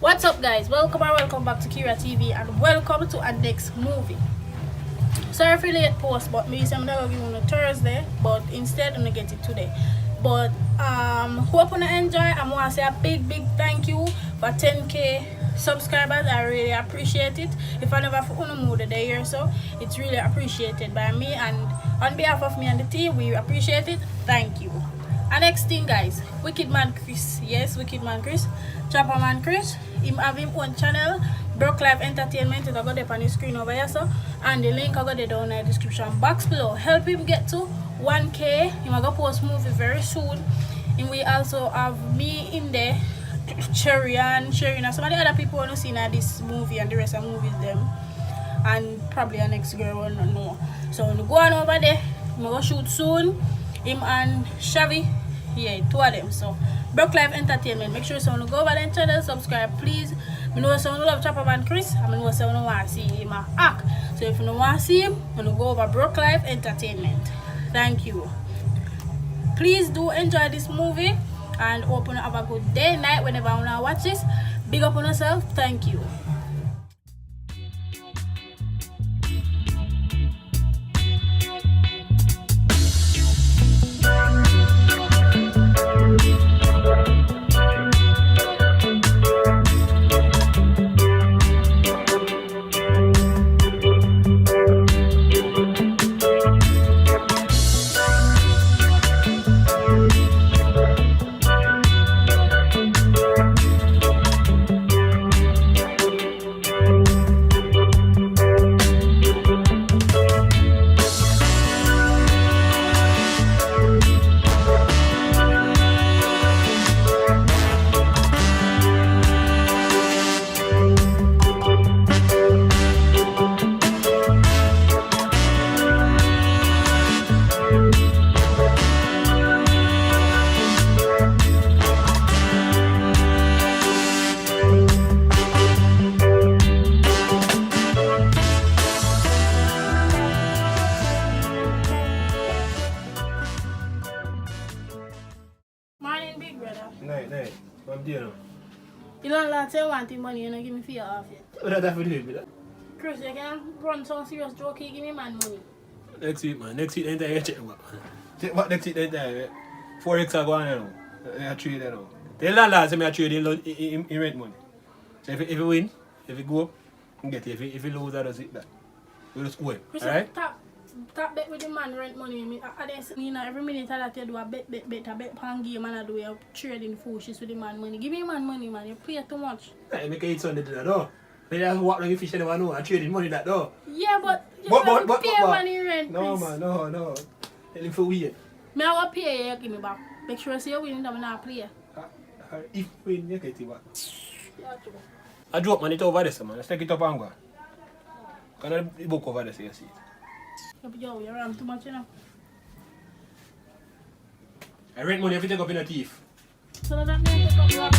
What's up, guys? Welcome back to Kira TV and welcome to our next movie. Sorry for late post, but maybe I'm not giving on Thursday, but instead I'm gonna get it today. But hope you enjoy. I want to say a big thank you for 10k subscribers. I really appreciate it. If I never put on more today or so, it's really appreciated by me, and on behalf of me and the team, we appreciate it. Thank you. And next thing, guys, Wicked Man Chris, yes, Wicked Man Chris, Chopper Man Chris, him have him own channel, Broke Life Entertainment. It I got up on the screen over here, so, and the link I got it down in the description box below. Help him get to 1k. Him I go post movie very soon. And we also have me in there, Cherry and some of the other people want to see now this movie and the rest of the movies them, and probably our next girl will not know. So when you go on over there, I'm gonna shoot soon. Him and Shavi, yeah, two of them. So Broke Life Entertainment. Make sure someone go over their channel, subscribe, please. I know someone love Chopper Man Chris. I know someone want to see him act. So if you don't want to see him, I'm gonna go over Broke Life Entertainment. Thank you. Please do enjoy this movie and hope you have a good day, night, whenever you wanna watch this. Big up on yourself. Thank you. Night. What do you know? You don't like to want the money, you don't give me fear off yet. What does that have to do with that? Chris, you can run some serious joke, you give me man money. Next week, man. Next week, the entire check what? Check what next week, the entire 4x are going on now. I trade that now. The landlord say I trade in rent money. So if you win, if you go up, you get it. If you lose, I just hit that. You just go. Chris, alright? Tap bet with the man rent money. You know, every minute that you do a bet, a bet pan game, and I do a trading foolishness with the man money. Give me man money, man. You pay too much. I make it Sunday to that though. But that's what the fish never know. I trading money that though. Yeah, but you don't pay money rent, no, please. man, no. Tell him for weird. Me I will pay you, give me back. Make sure you win, that I not play. If you win, you get it back. Yeah, true. I drop money over there, man. Let's take it up and go. Can I book over there so you see it? Yo, you're around too much, you know. I rent money if you take up in a thief. So that means take up rubber.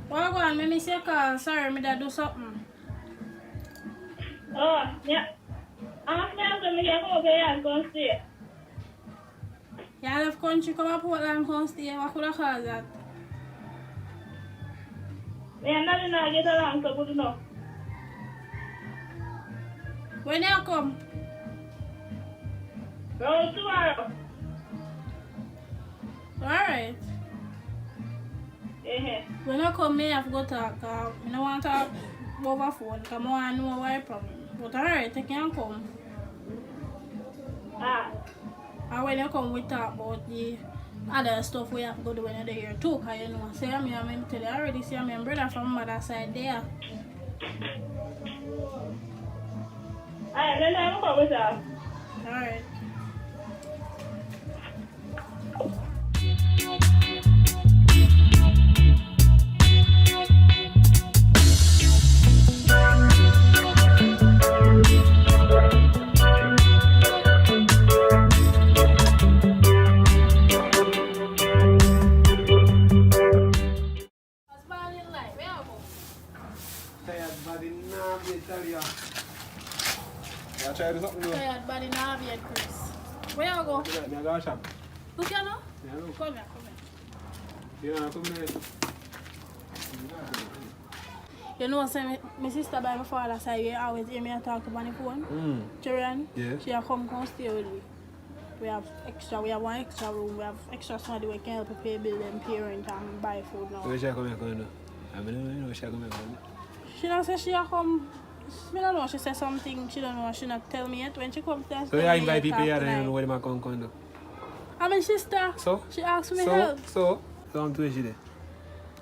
Well, go on, let me say a call. Sorry, me that do something. Oh, yeah. I'm going to come over here and go stay. Yeah, I left country, come up Portland, come stay. What could I call that? I'm not going to get along so good enough. When you come? Well, tomorrow. Alright. Yeah. When I come, I have to go talk. I don't want to talk over phone because I want to know what the problem. But alright, I can come. Ah. And when you come, we talk about the other stuff we have to go do when you're there too. Because you know, say I'm tell you already, see my brother from mother side there. Alright, then I'm going to come. Alright. try to do something. Tired body now have yet, Chris. Where you go? I go shop. Look here now. Yeah, look. Come here. Yeah, come here. You know, my sister by my father's side, you always hear me talk on the phone. Children, she a come stay with me. We have one extra room, we have extra somebody we can help pay bill them parent and buy food now. Where she come here going to? I mean, where she come here going. She don't say she a come. I don't know, she said something, she don't know, she not tell me yet. When she comes there, so you invite people here and you don't know where they come do? I'm my sister. So? She asked me help. So I'm to she there.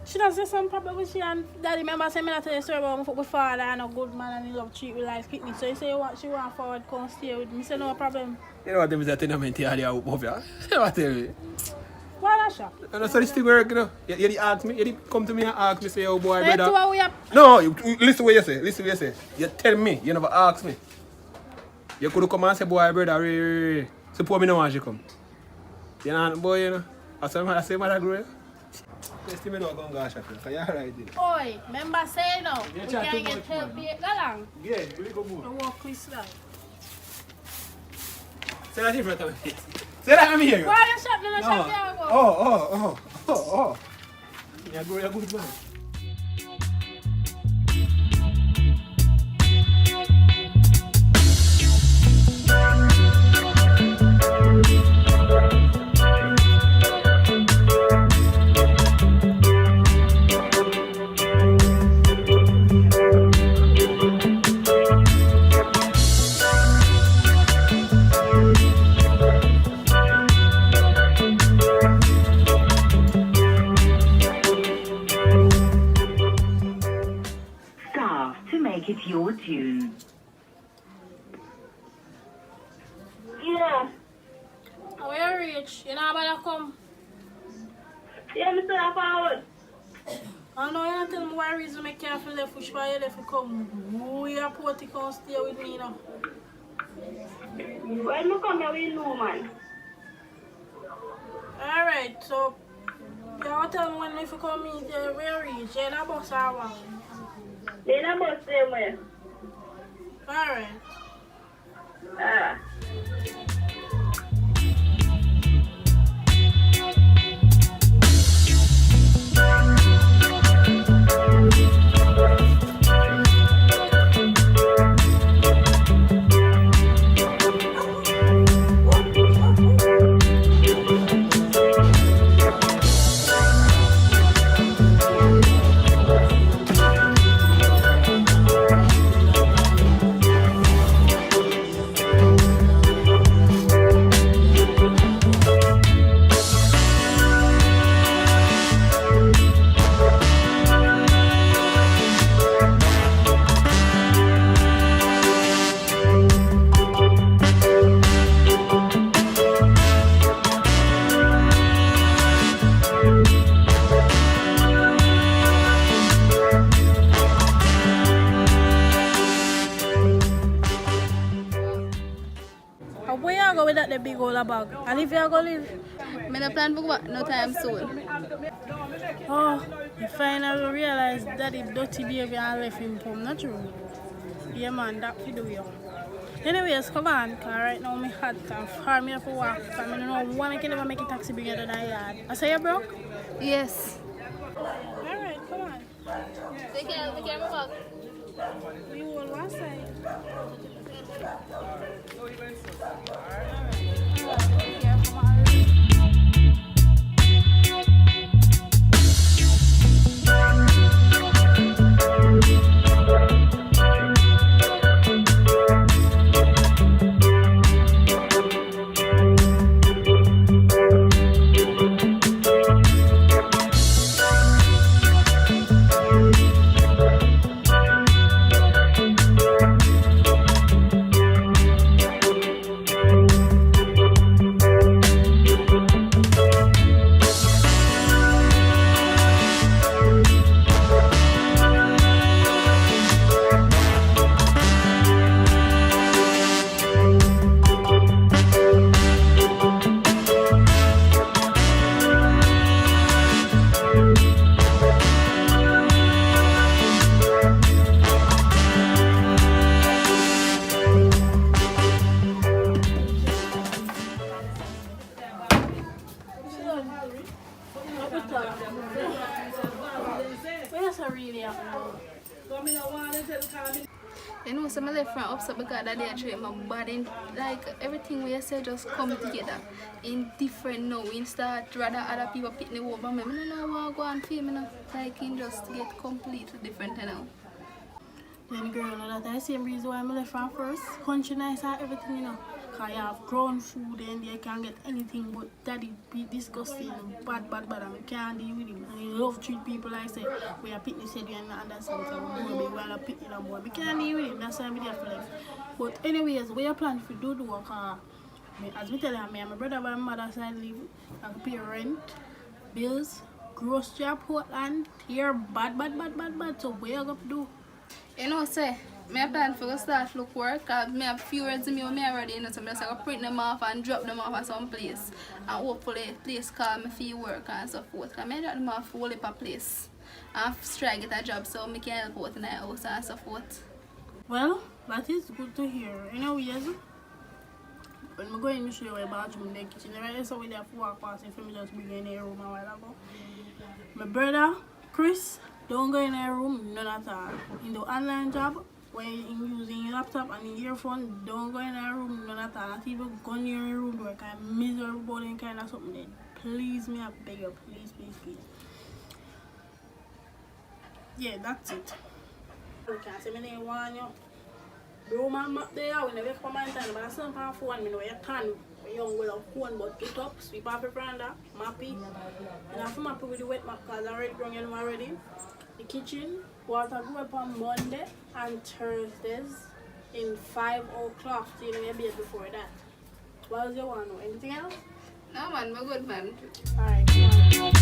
She does say some problem with she and daddy. Remember saying me that tell you story about my father and a good man and he love treat me like kidney. So he say what she want forward come stay with me. Say no problem. You know what them is a tenement here there up here? You know what tell me? Why that shop? And that's how this thing work, you know. You ask me, you come to me and ask me, say, oh boy, So brother. we have... No, listen what you say, You tell me, you never ask me. You could come and say, boy, brother, support me now when she come. You know, boy, you know. I say, mother grow. Let's see me now go and shop, because you're right there. Oi, remember say no. You We chat can't too get much, help man. here. Go long. Yeah, really go The move. walk with that. Say that in front of me. Say that I'm here. Why the shop? The shop here go. Oh. You're a good man. It's your tune. Yeah. Where you reach? You know about to come? Yeah, I'm still forward. I know you don't tell me why reason I can't left which way you left to come. We are poor to come stay with me now. When I come here, we know, man. Alright, so you want to tell me when if you come meet you, where you reach? You're in a bus or what? They not about same way. Alright. Ah. Where you go with that the big old bag? And if you go live? I don't plan to go back no time soon. Oh, you finally realize that the dirty behavior and left him home, not true? Yeah man, that we do you. Anyways, come on, cause right now I'm hot and far me for walk. I don't know why I can never make a taxi bring you to the yard. I say you broke? Yes. Alright, come on. Take care of my bag. We will one side. Where's her really happening? You know, some of the friend upset because that they treat my body like everything we say just come together in different now. We start rather other people pick me over me. I don't know how I go and feel me now. Like in just get completely different now. Then girl, that's the same reason why I left from first. Country nice and everything, you know. Cause you have grown food and you can't get anything but daddy be disgusting, bad, and I can't deal with him. And he love treat people like say, we are picking said you and understand something, we are picking them boy. We can't deal with him, that's why I'm there for life. But anyways, we are planning to do the work. As we tell you, me and my brother and my mother side live, I can pay rent, bills, grocery at Portland, here bad. So what you going to do? You know, say, I plan for start look work because I have few resumes already, you know, so I'm just going to print them off and drop them off at some place. And hopefully, place call me for work and so forth. Because I drop them off for a place. And try to get a job so I can help out in the house and so forth. Well, that is good to hear. Anyways, when I go in to show you a bathroom in the kitchen, right? So we have to walk past if I just bring in a room a while ago. My brother, Chris, don't go in a room, none at all. In the online job, when you're using your laptop and your earphone, don't go in a room, none at all. Not even go near your room, like I'm miserable and kind of something. Then please, me, I beg you, please. Yeah, that's it. You can't say my name, one, you. Bro, my map there, when I wake up my time, but I still have phone, I know you can. Young with a phone, but get up, sweep off your veranda, mappy. And after mappy with the wet map, because I already grown you already. The kitchen, water go up on Monday and Thursdays in 5 o'clock. So you know, maybe before that. What else you want to know? Anything else? No man, we're good man. Alright, come on.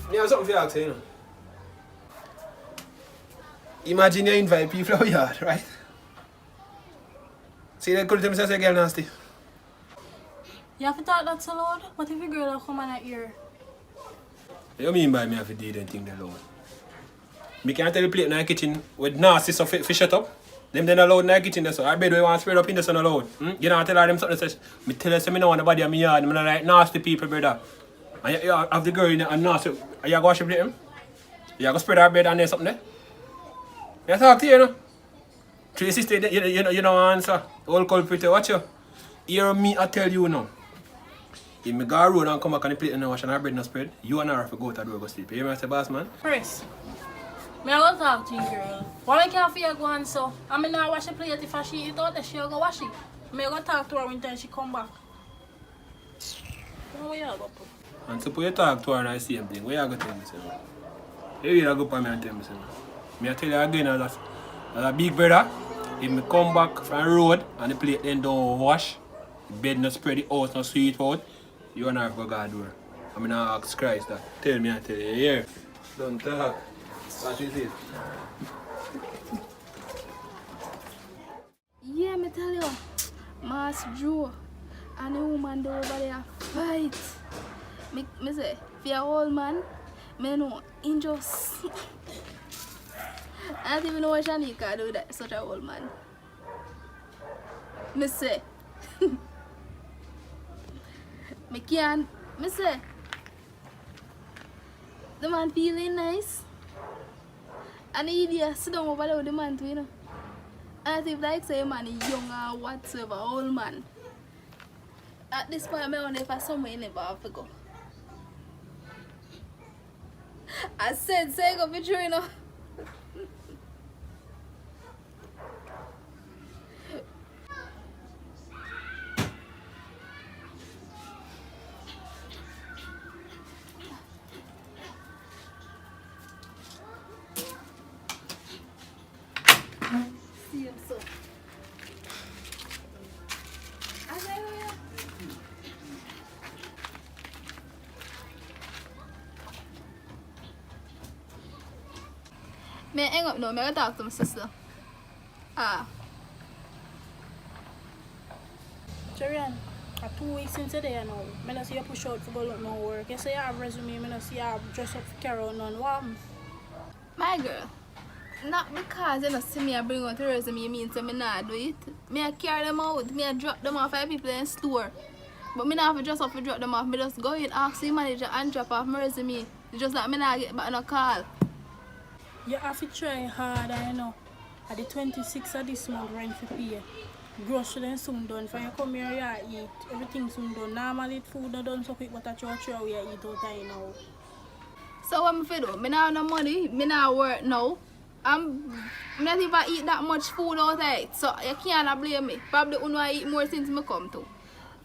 Me have something for you to say, you know. Imagine you invite people out here, right? See that could tell me say girl nasty. You have to talk that so loud? What if a girl come in here? What you mean by me have to do them thing that loud? Me can't tell you plate in the kitchen with nasty stuff for shut up. Them then allowed in the kitchen there, so I bet we want to spread up in the sun allowed. You know, tell her them something that says, me tell her say me know on the body of me yard, I'm not like nasty people, brother. And you have the girl in there and nasty, are you going to wash your plate? You going to spread her bed and there something there? You talk to you, you know. Three sisters, you don't answer. All culprit, watch you. Hear me, I tell you now. If me go road and come back and the plate and wash and her bread not spread, you and her have to go to the door and go sleep. You hear me, I say, boss man? Chris, me I go talk to you, girl. Why I can't feel go on so? I mean, I wash the plate if she eat out, she go wash it. Me I go talk to her when time she come back. Where you go? And suppose you talk to her and I see same thing, where you go tell me, say? You really go for me and tell me, say? Me I tell you again, as a big brother, if me come back from the road and the plate then don't wash, the bed not spread, the house not sweet out, you and her go to the door. I mean, I ask Christ that. Tell me, I tell you, here. Don't talk. What is it? Yeah, me tell you, Mass Joe and the woman there over there fight. Me say, for your old man, me know, in just... I don't even know what Shanika do that, such an old man. Me say, me can't, me say, the man feeling nice. And the idiot sit down over there with the man too, you know. And if like say man is young or whatsoever, old man. At this point, I wonder if somewhere you never have to go. I said, say go be true, you know. See him so. May I hang up now? May I talk to my sister? Ah. Jerian, 2 weeks since today now. I don't see you push out for go look no work. You say you have resume, I don't see you have dress up for carry on none. What? My girl, not because you know see me I bring out the resume, you mean say me not do it. Me I carry them out, me I drop them off at people in store. But me not have to dress up to drop them off. Me just go in, ask the manager and drop off my resume. It's just that me not get back no call. You have to try hard, I know. At the 26th of this month, rent for pay. Grocery then soon done. For you come here, you eat. Everything soon done. Normally, food not done so quick, but I try we eat out there now. So what me fi do? Me not have no money, me not work now. Me not even eat that much food outside. So you can't blame me. Probably you know I eat more since me come to.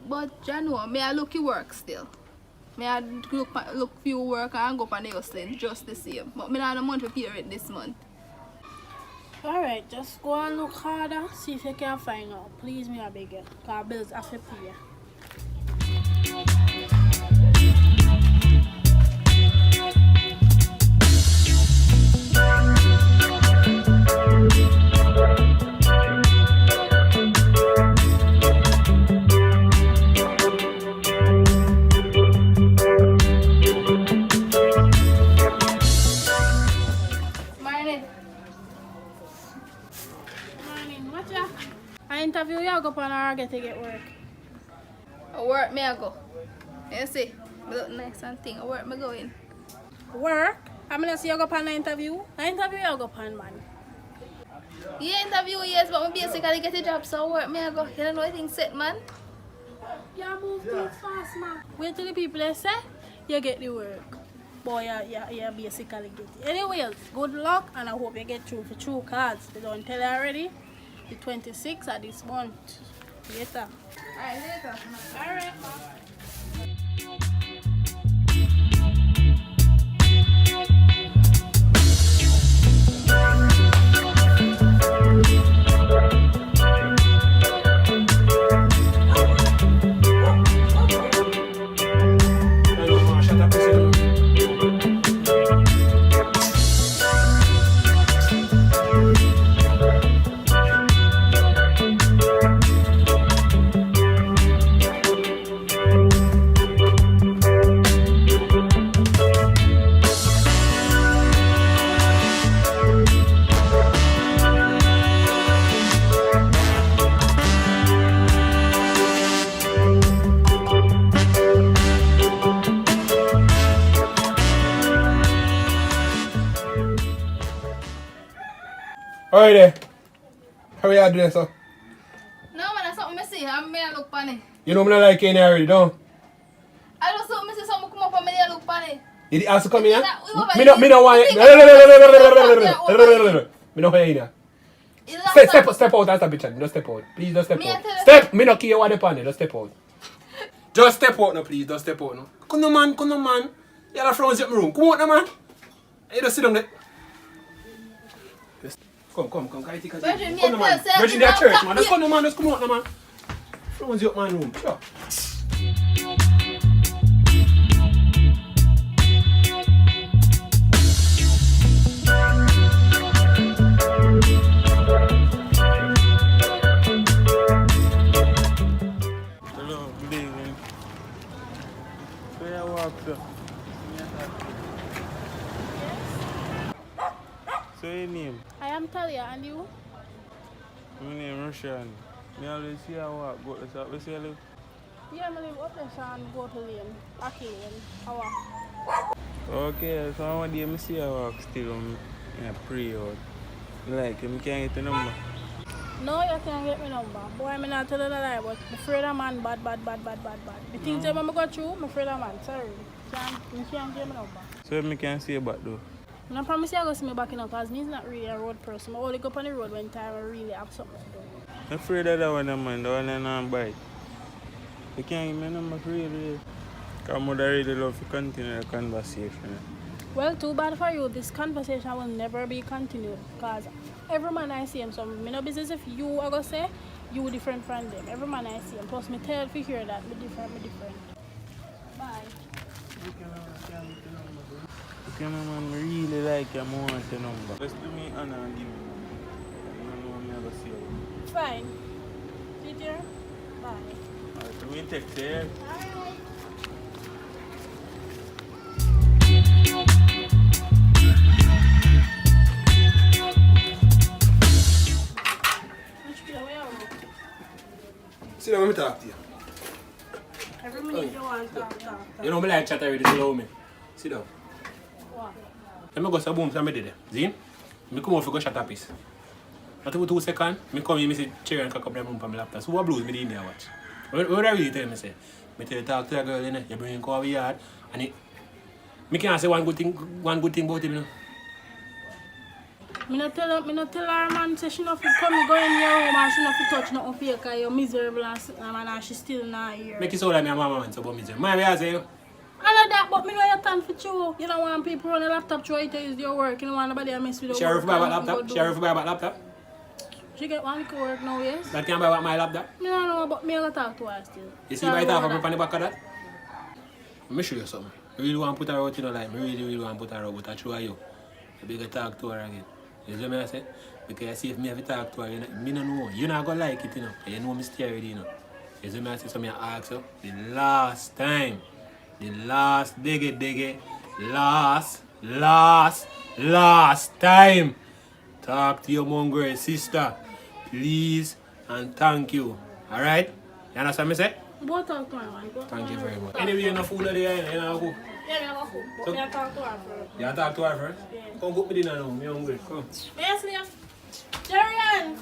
But you know, me I look you work still. Me I look few work and go on the hustling just the same. But me not have no money to pay rent this month. Alright, just go and look harder, see if you can find out. Please, me I beg you. Because bills have to pay. I interview you go on or get to get work. I work me I go. You see, me look nice and thing. I work me go in. Work? I'm gonna see you go on the interview. I interview you go on, man. Yeah, interview yes, but me basically get a job, so I work me I go. You don't know anything set, man. You move too fast, man. Wait till the people they say you get the work. Boy, you basically get it. Anyways, good luck and I hope you get through for true cards. They don't tell you already. The 26th of this month. Later. Alright, later. Alright. Alright there. How are you doing, sir? No man, that's something I see. I'm me I look funny. You know me not like you already, don't? I just saw me see something come up and me I look funny. You did ask to come here? We Me no want you. Me no want you here. Step out and stop bitching. Just step out. Please just step out. Step! Me no care what the pan. Just step out. Just step out now, please. Just step out now. Come on, man. Come on, man. You have a friends in my room. Come on now, man. You just sit down there. Come. Virgin, Come on, man. Virgin, they are church, man. Just come on, man. Just come out now, man. Friends in my room. Sure. Hello, good evening. Where you walk to? So your name? I am Talia and you? My name is Rushan. Me always see you walk, go to the shop. Where you live? Yeah, I live up there and go to lane. Okay, lane. How Okay, so one day I see you walk still I pray out. Like, I can't get the number. No, you can't get me number. Boy, I'm not telling a lie, but I'm afraid of man bad. The things that I go through, I'm afraid of man. Sorry. You can't get me number. So I can see you back though. And I promise you I'll go see me back in because he's not really a road person. I only go on the road when time I really have something to do. I'm afraid of that one, man. The one that I'm bite. You can't give me a number for real. Because I really love to continue the conversation. Well, too bad for you. This conversation will never be continued because every man I see him, so me no business if you are going to say you different from them. Every man I see him. Plus, me tell you hear that me different. Bye. Okay, man, I really like you. I want the number. Just do me honor and give me the number. I don't know me ever see you. Fine. See you there? Bye. Alright, We take care. Sit down, let me talk to you. Every minute you want to talk. You know, me like chat already, so allow me. Sit down. What? Let me go to the boom, so I did it. See? I come out for go shut up piece. After 2 seconds, I come here, I see chair and cock up the boom from my laptop. So what blues me in there watch? What I really tell me say? I tell you talk to a girl, you bring her over yard, and I can't say one good thing about him, you know. Me not tell her man say she not fit come go in your room and she not fit touch nothing for you because you're miserable and she still not here. Make it so like my mama wants about me. My way I say, I know that, but me know your time for you. You don't want people on the laptop try to use your work. You don't want nobody to mess with your Sheriff work. buy about laptop? Sheriff buy about laptop? She get one little work now, yes? That can buy about my laptop? Me don't know, but me I gotta talk to her still. You see if I talk from the back of that? Let me show you something. I really want to put her out in the line. I really want to put her out, but I show you. Maybe you talk to her again. You see what I say? Because I see if me have to talk to her, I don't know. You're not going to like it, you know. You know me stay already, you know. You see what I say? So I ask you, the last time, the last diggy, last time, talk to your mongrel sister, please and thank you. Alright? You understand me say? Go talk to her, man. Go Thank you to her. very much. Anyway, you're not fool of the eye, you know, cook. Yeah, me I go cook, but me I talk to her first. You want to talk to her first? Yeah. Come cook me dinner now, me hungry. Come. Yes, Liam. Jerry-Ann!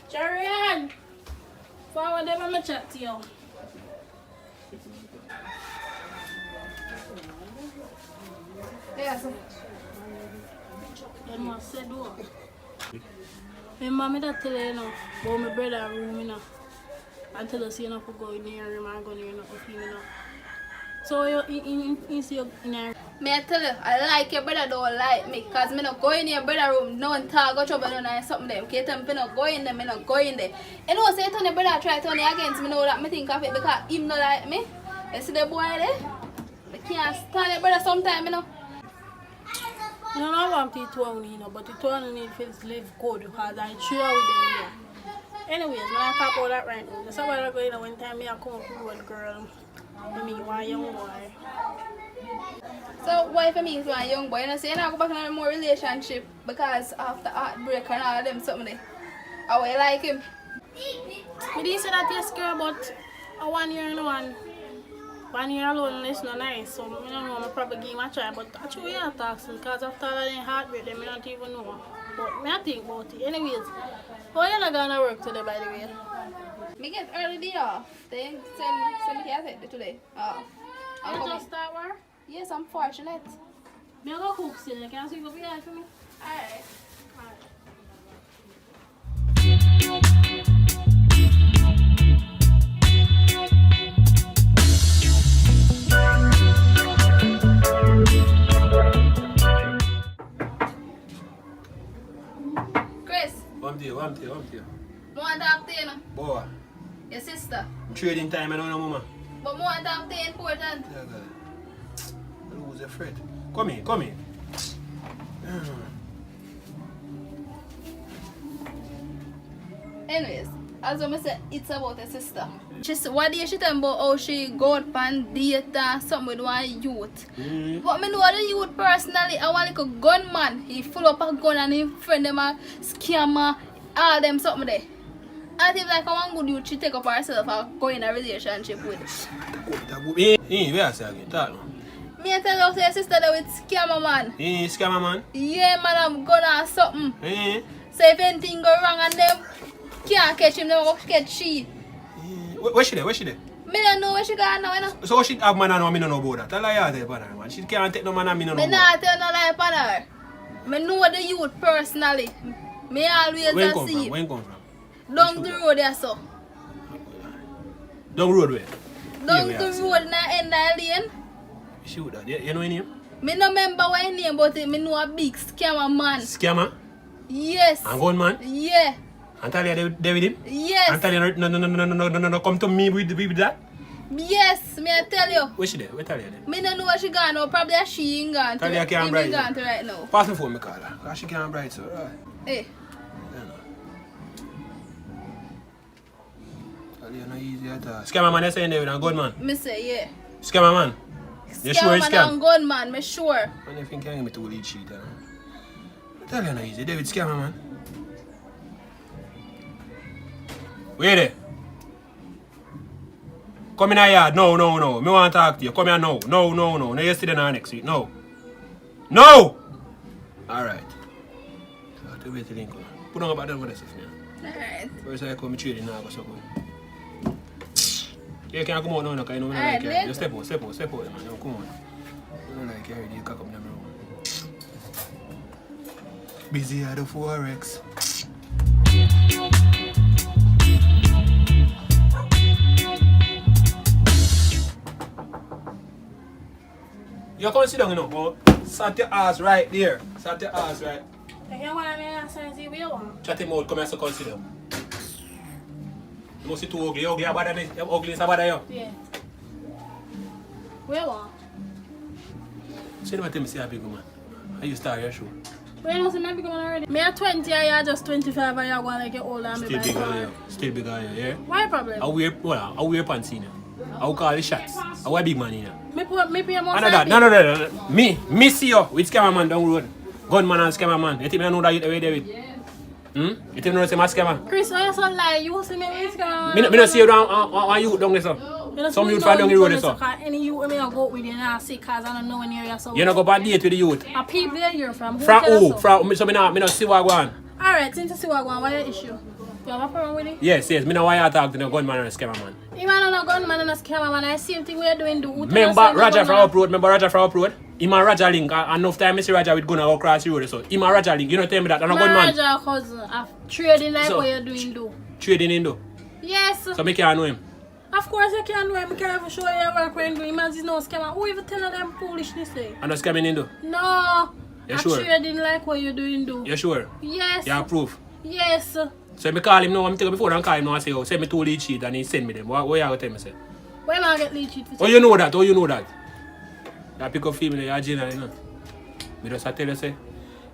Jerry-Ann! Forward them and me chat to you. Yes. You must say do. Remember me that tell you know about my brother room, you know. I tell us you know to go in your room and go in your room, you know. So you see you in there. Me I tell you, I like your brother don't like me. Cause me not go in your brother room, no one talk, go trouble none and something them. Okay, tell me not go in there, me not go in there. You know say turn your brother try turn it against me know that me think of it because him not like me. You see the boy there? I can't stand your brother sometime, you know. You don't know what it won't you know, but it won't need to live good because I cheer with them here. Anyways, when I talk about that right now, that's why I go in one time me I come up with one girl. I mean one young boy. So why for me is one young boy, you know, say you know, go back in a more relationship because after heartbreak and all of them something there. How I like him. Me didn't say that yes girl, but 1 year and 1 year alone is not nice, so I don't know, I'm probably give him a try, but actually I talk to him because after all that heartbreak, I don't even know. But me I think about it. Anyways, how you not gonna work today by the way? Me get early day off. They send me here take today. I'm You coming. just start work? Yes, I'm fortunate. Me I go cook still, can you see you go behind for me? Alright. Chris, One day. I want to talk to you now. Boy, Your sister. trading time, I don't know, mama. But I want to talk to you important. Yeah, God. Lose your friend. Come here. Anyways, as I said, it's about her sister. What day she tell me about how she go out and date and something with one youth. But me know the youth personally, I want like a gunman. He full up a gun and his friend them a scammer, all them something there. And if like a one good youth, she take up herself and go in a relationship with. Where I say again? Talk now. Me I tell you, say your sister there with scammer man. Scammer man? Yeah, man, I'm gonna something. So if anything go wrong and them can't catch him, they will catch she. Where she there? Me don't know where she gone now, you know. So she have man and me no know about that. Tell her you there, man. She can't take no man and me no know Me about not tell no lie upon her. Me know the youth personally. Me always Where you a come see from? Where you come from? down the road there so. Down road where? Down Yeah, the where I road in the end of the lane. Shoot that. You know his name? Me no remember what his name, but me know a big scammer man. Scammer? Yes. And gunman? Yeah. And tell you they with him? Yes. And tell you no, come to me with that? Yes, me I tell you. Where she there? Where tell you there? Me don't know where she gone now. Probably she ain't gone to. Tell you I can't He bright. gone to right now. Pass me phone, me call her. Because she can't bright, so right. Hey. Yeah, no. You're not easy at all. Scammer man, you're saying there with a gunman? Me say, yeah. Scammer man? You sure it's scam? Scammer man and gunman, me sure. Man, if you can give me 2 lead sheet, I tell you not easy. David, scammer man. Wait there. Come in our yard. No. Me want to talk to you. Come here now. No. No, yesterday nor next week. No. Alright. So I have to wait till you come. Put on about them for this stuff now. Alright. First I come trading now, go so good. You can't come out now, because you know me not Alright, like it. Just step out, man. Yo, come on. You don't like it, you can't come down my room. Busy at the Forex. You come sit down, you know, but sat your ass right there. Sat your ass right. You want me to say what you want? Chat him out, come here so come sit down. You must see too ugly. Ugly about me. Ugly is about you. Yeah. What you want? So you never tell me say a big woman. How you start your show? But you know, see me big man already. Me at 20 and you just 25 and you going like you're older and me by far. Still bigger than you, yeah? Why problem? I wear pants in here. I will call the shots. I wear big man in here. Me pay more No. Me see you with scammer man down the road. Gunman and scammer man. You think I know that you the way David? You think I know the scammer? Chris, why you so lie? You see me with scammer? Me not see you down you down there, so. Some youth find down the road, so. Any youth me go with you now, see, cause I don't know any area, so. You not go on date with the youth? A people here from who? From who? So me not see what go on. Alright, since you see what go on, what your issue? You have a problem with it? Yes. Me know why you talk to the gunman and the scammer man. You man no gunman and a scammer man, I same thing we're doing. Remember Roger from Uproad? Him and Roger link. Enough time I see Roger with gun and go across the road, so. Him and Roger link. You don't tell me that. I'm not gunman. Roger cousin, trading like so, what you're doing do. Trading in do? Yes. So me can't know him? Of course you can know him. I can't even show you your work when doing. Man, he's no scammer. Who even tell them foolishness say? I'm not scamming in do? No. You sure? Trading like what you're doing do. You sure? Yes. You approve? Yes. So if I call him now, I'm taking before I call him now and say, oh, send me 2 lead sheet and he send me them. What you going to tell me, say? Where am I get lead sheet for? Oh, you know that? You pick up female, you're general, you know. I just tell you, say,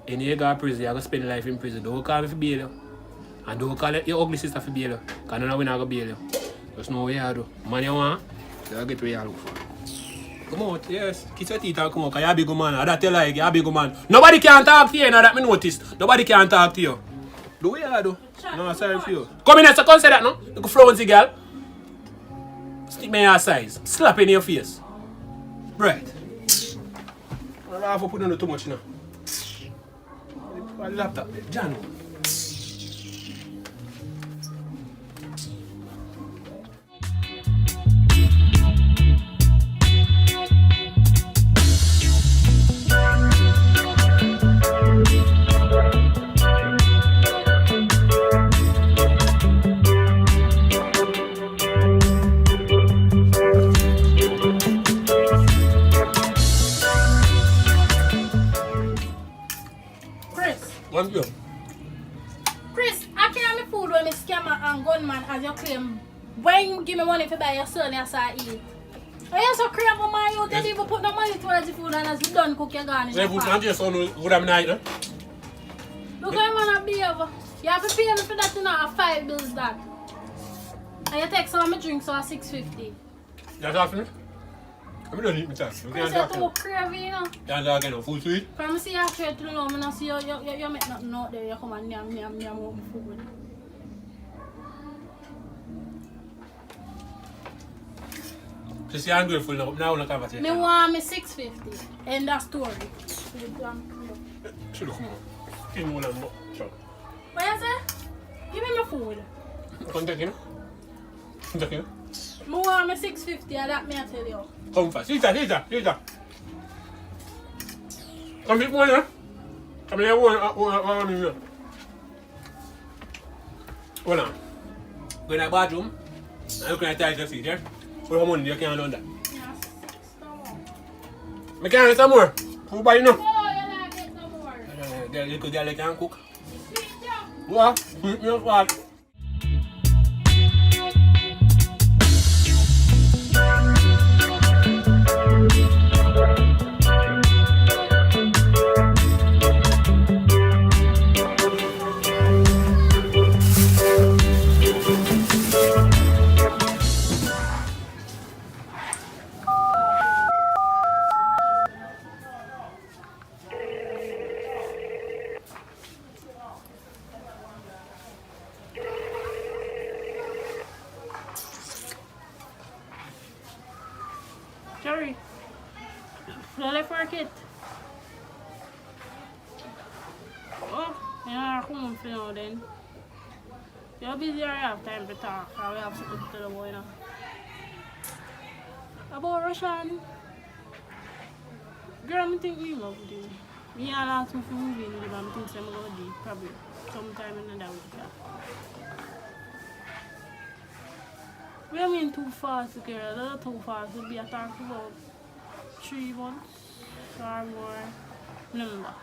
in you go to prison, you're going to spend life in prison. Don't call me for bail you. And don't call your ugly sister for bail you. Because none of them are going to bail you. Just know what you do. Man, you want, you get what you look for. Come out, yes. Kiss your teeth and come out, because you're a big man. I tell you like, you're a big man. Nobody can talk to you, now that me noticed. Nobody can talk to you. Do what you do. No, sorry for you. Come in here, so come say that, no? You go flow into girl. Stick me in your size. Slap in your face. Right. I don't have to put on too much now. Laptop there. John. Chris, I can't have my food when me scammer and gunman as you claim. When you give me money for buy your son, you say eat. Are you so crave for my youth? You even put the money towards the food and as you done cook, you're gone in so the you pot. put your son would have night, no? Look at man behave. You have to pay me for that, you know, 5 bills that. And you take some of my drinks, so 650. You talk to me? I'm not eating time. You Chris, can't you're talk too to me. crazy, you know. You can't talk to me. Food sweet? From see you straight to the low, I don't see you make nothing out there. You come and yam out my food. So see, I'm grateful now. Now, look at Me want me 650. End that story. Should look more. Give me one more. Sure. What you say? Give me my food. Come take it. Come take it. Me want me 650 and that me I tell you. Come fast. Sit down. Come pick one, huh? Come here, one minute. Hold on. Go in the bathroom. And look at the title seat, yeah? For how money you can't do that? Yes. I can't get some more. Who buy no? Oh, you like get no more. You could get can cook. Sweet job. What? Your fault. You left work it? Oh, you're home for now then. You're busy or you have time to talk? Or we have something to tell about, you know? About Russian? Girl, I think we love you. Me and ask me for movie in the I think I'm going to do probably sometime in another week. We are mean too fast, girl. Not too fast. We'll be talking about 3 months or more. Remember.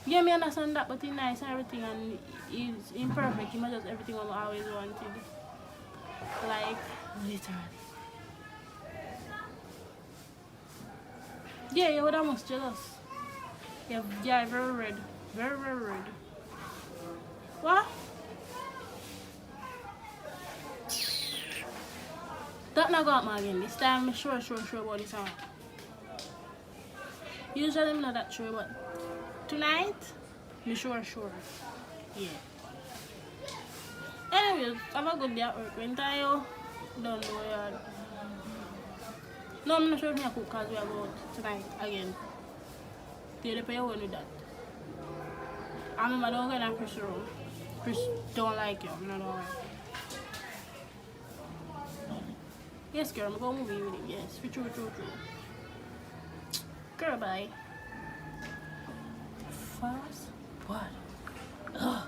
Yeah, me understand that, but it's nice and everything, and it's imperfect. It's not just everything I always wanted. Like, literally. Yeah, you're almost jealous. Yeah, very red. Very, very red. What? That not got me again. This time I'm sure about this one. Usually I'm not that sure, but tonight I'm sure. Yeah. Anyways, have a good day at work. When you don't know yard. No, I'm not sure if I cook because we are going tonight again. They pay one with that. I remember don't go to Chris room. Chris don't like you. I'm not alright. Yes, girl, I'm going to movie with him. Yes, true. Girl, bye. Fast? What? Ugh.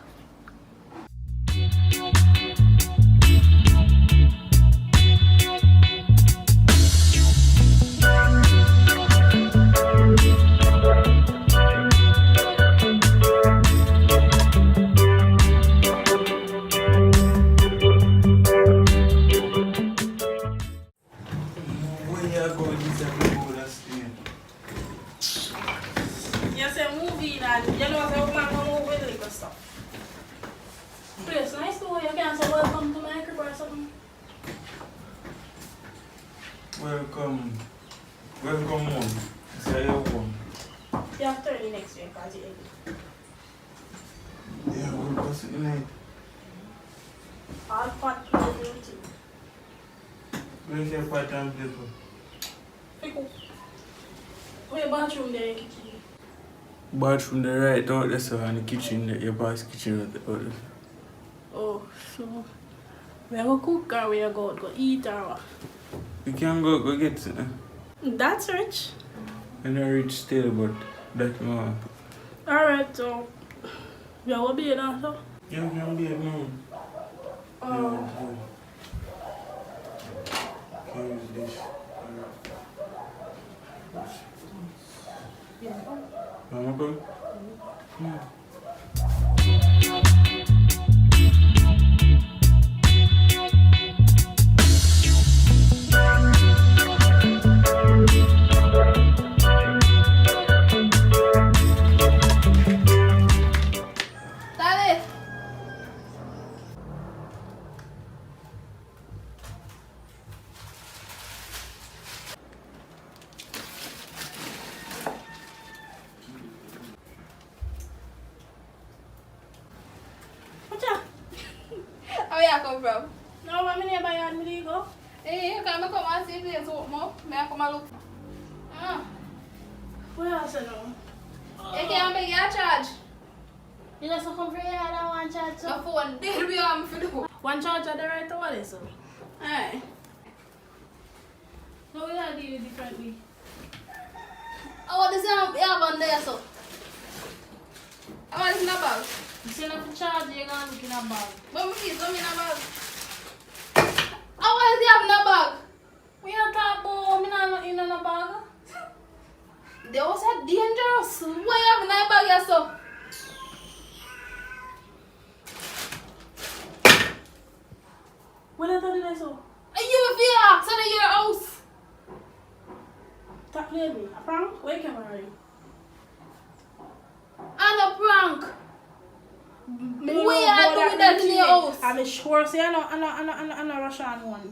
Yes, a movie and you know how man come over with little stuff. Please, nice to you can say welcome to my crib or something. Welcome home. Say you're home. You have to turn next week because you're Yeah, we'll go sit tonight. all pot to the beauty. Where's your part-time people? Pickle. Where your bathroom there, kitchen? Bathroom the right out there, so, and the kitchen, your boss kitchen out there. Oh, so we go cook or we go eat or what? You can go get it. That's rich. I'm not rich still, but that more. Alright, so we will be in also. You can be at home. Can use this. Mama come? Dale. What's that? Where you come from? No, I'm in here by hand, me go. Hey, you come and see place open up. May I come and look? Where else I know? You can't pay your charge. You just come for here and one charge, The so. phone, they'll be on for the One charge at the right over so. Alright. No, we gotta deal it differently. Oh, this is you have on there, so. Oh, this is in a bag. You see enough to charge, you're gonna look in a bag. But me, please, don't in a bag. Oh, what is you have in a bag? We don't talk about me not in a bag. They was a dangerous. What you have in a bag, yes, so? When I tell you so, And you if you ask in your house. stop playing me. A prank? Where can I ring? And a prank. Me We know are about doing that in your house. I'm sure say I know Russian one.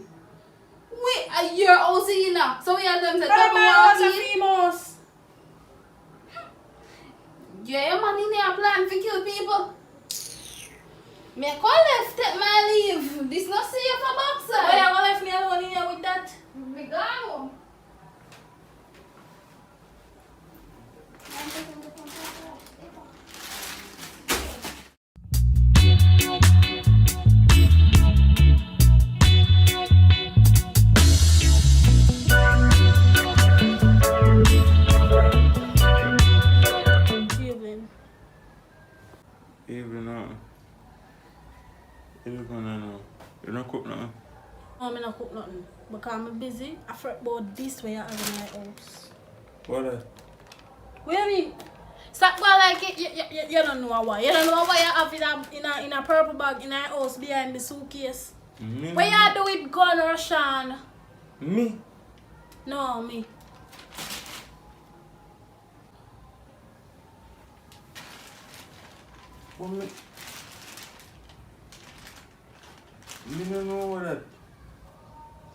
We are your house, you know. So we are them say, But come my house on, a famous. yeah, your man in there plan to kill people. Me call left, take my leave. This not safe for Why backside. you gonna left me alone in here with that? Me gone home. not cook nothing. Because I'm busy. I fret about this way I have in my house. What that? What do you mean? Stop going like it. You don't know why. You don't know why you have it in a purple bag in our house behind the suitcase. Me? What you do with gun, Rashan? Me? No, me. What me? Me don't know what that.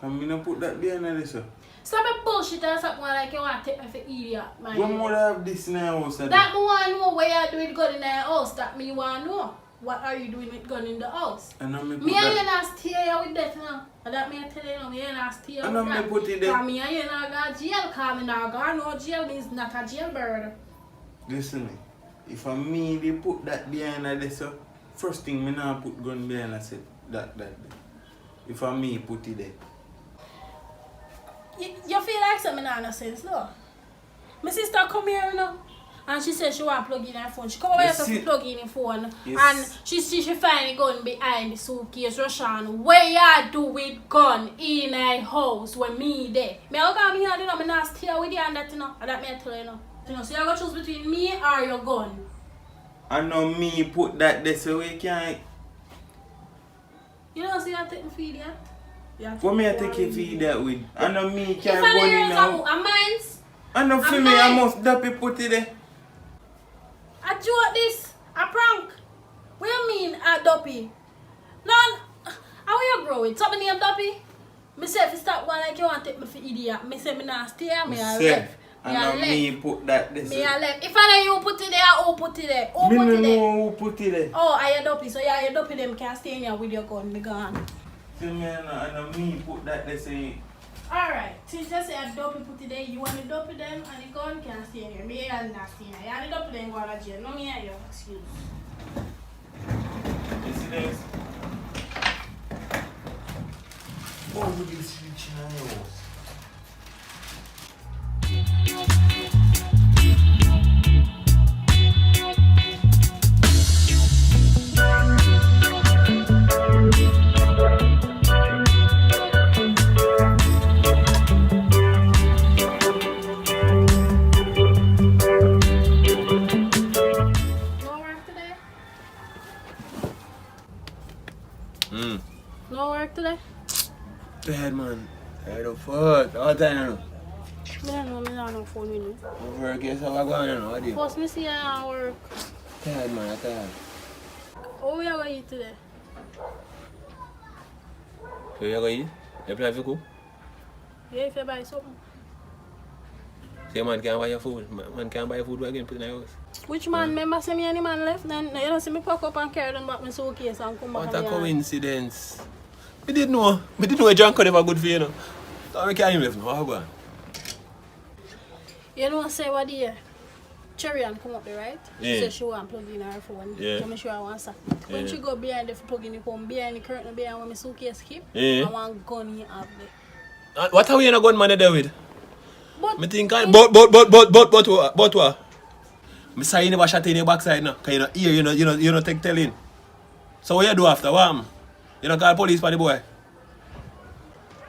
And me not put that behind there, sir. Stop a bullshit and stop going like you want to take me for idiot, man. When would I have this in our house? That me want to know what you do with gun in our house. That me want to know. What are you doing with gun in the house? And I me put Me and you that. not stay here with that now. And that me I tell you now, me and not stay here And with I that. me put it there. Because me and you not go to jail. Because me not go no jail. Me is not a jailbird. Listen me. If I me they put that behind there, sir, first thing me not put gun behind I said that. If I me put it there. You feel like something not no sense, no? My sister come here, you know, and she said she want to plug in her phone. She come over here to plug in her phone, Yes. and she find a gun behind the suitcase. Rashan, where you do with gun in her house when me there? Me I go me here, you know, me not stay with you and that, you know, and that me I tell you, you know. So you go choose between me or your gun. I know me put that there so we can't. You know, so you take me feed yet? What me I take you feed that with? I know me If can't I go in hear now. a mines, I know for I'm me I mine. must dopey put it there. a joke this, a prank. What you mean a dopey? None. How you grow it? Something named dopey? Me say if you stop going like you want to take me for idiot. Me say me not stay here, me a Say, left. Me I a know me left. put that there. Me a left. If I know you put it there, who put it there? Who Me put no it there? know who put it there. Oh, I a dopey. So yeah, you dopey them can stay in here with your gun, me gone. See me I know me put that there say. Alright, since you say a dopey put it there, you want to dopey them and the gun can stay in here. Me a not stay in here. You want to dopey them go to jail. No me hear you. Excuse. You see this? What would you switch in our house? No work today? Hmm. No work today? Bad man. Tired of fuck. All time you know. Me don't know, me don't know phone with you. Over again, so what going on? What do you? First, me see you at work. Tired man, I'm tired. What we are going to eat today? So you going to eat? You plan to cook? Yeah, if you buy something. Say man can't buy your food. Man can't buy your food again, put it in the house. Which man? Remember see me any man left? Then you don't see me pack up and carry them back my suitcase and come back. What a and me and- coincidence. Me didn't know. Me didn't know a drunk could ever good for you, know. So I can't even left now. How about? You know say what the Cherry and come up there, right? Yeah. So she want plug in her phone. Yeah. So me sure I want socket. When Yeah. she go behind the plug in the phone, behind the curtain, behind where my suitcase keep, Yeah. I want gun in up there. What are we in a gunman there with? But Me think I but what? Me say you never shot in your backside now. Cause you know here you know take telling. So what you do after what? You know call police for the boy.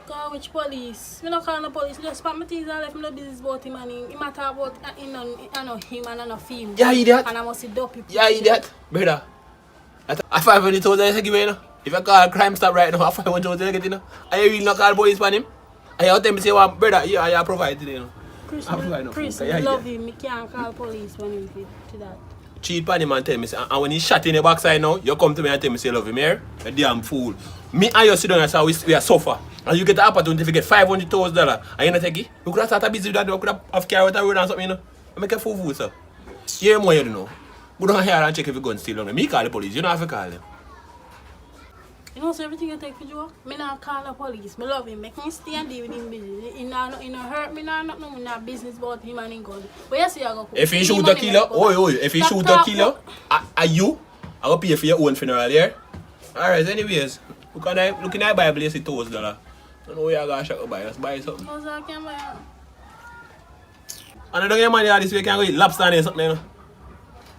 call which police? Me not call no police. Just pack my things and left me no business about him and him matter about I know him and I know him. Yeah, idiot. And I must see dope people. Yeah, idiot, brother. I 500,000 I give you know. If I call crime stop right now, I 500,000 I get you know. I really not call police for him. I tell me say one brother, yeah, I provide today you know. Chris, I provide no Chris, food. I Yeah, love yeah. him. Me can't call police when him fit to that. Cheat on him and tell me say, and when he shot in the backside now, you come to me and tell me say love him here. A damn fool. Me and you sit down and say we are suffer. And you get the opportunity to get $500,000 and you not take it. You could have started busy with that, you could have carried out a road and something, you know. I make a fool, sir. Hear more, you know. Go down here and check if your gun's still on. Me call the police, you don't have to call them. You know, so everything you take for joke, me not call the police. Me love him. Make me stay and deal with him business. He not hurt me, not business about him and him gun. But you see, I go. If he shoot a killer, if he shoot a killer, are you? I will pay for your own funeral, yeah? Alright, anyways, look in the Bible, you see $2,000. I don't know where you're going to shop to buy. Let's buy something. How's that can buy? And I don't get money this way, can go eat lobster and something, you know.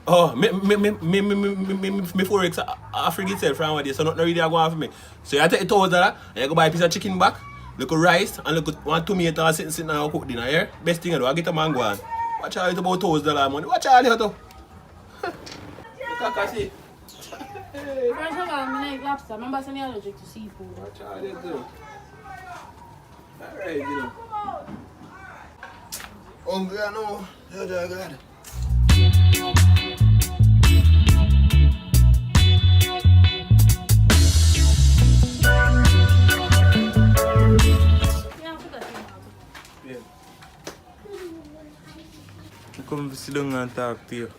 Oh, me 4X I forget itself from one day, so nothing really going on for me. So you take the $1,000 and you go buy a piece of chicken back, little rice, and little one tomato sitting and cook dinner here. Best thing I do, I get a mango and watch out about $1,000 money. Watch out you do. Look at see. First of all, I like lobster. Remember, I'm allergic to seafood. Watch out you do. Alright, you know. Hungry I know. Oh God. Yeah. Come sit down and talk to you.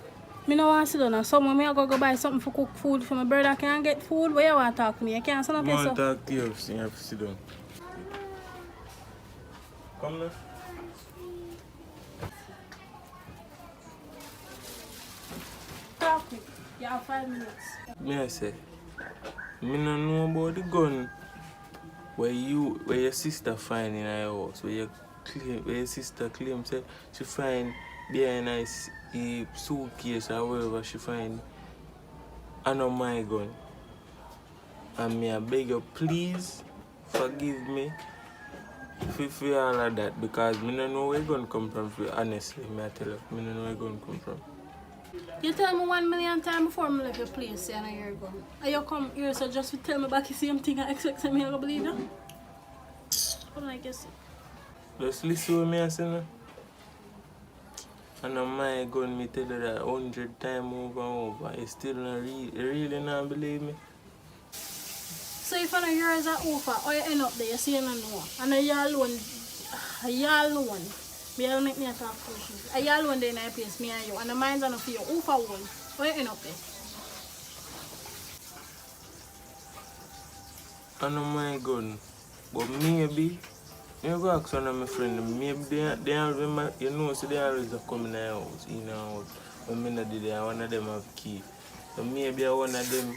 I don't want to sit down and someone may go buy something for cook food for my brother. I can't get food. Where you want to talk to me? I can't stand up I here. want to So. talk to you, so you have to sit down. Come now. Talk quick. You have 5 minutes. Me I say, me no know about the gun where your sister find in her house, where your sister claim say she find behind a suitcase or wherever she find. I know my gun. And me I beg you, please forgive me for all of that, because me no know where gun come from. Honestly, me I tell you, me no know where gun come from. You tell me 1 million times before I leave your place and a year ago. And you come here so just to tell me back the same thing and expect me to believe you? What do I guess? Just listen to me I say now. And on my gun, me tell you that 100 times over and over. You still not really not believe me? So if I know yours are over, or you end up there, you see you don't know. And a year alone, me will make me a talk questions. A year alone there in a place, me and you. And the minds are not for you, over one. Or you end up there. And on my gun. But maybe, you go ask one of my friends, maybe they remember, you know, so they always come in the house, in and out. When me not there, one of them have key. So maybe one of them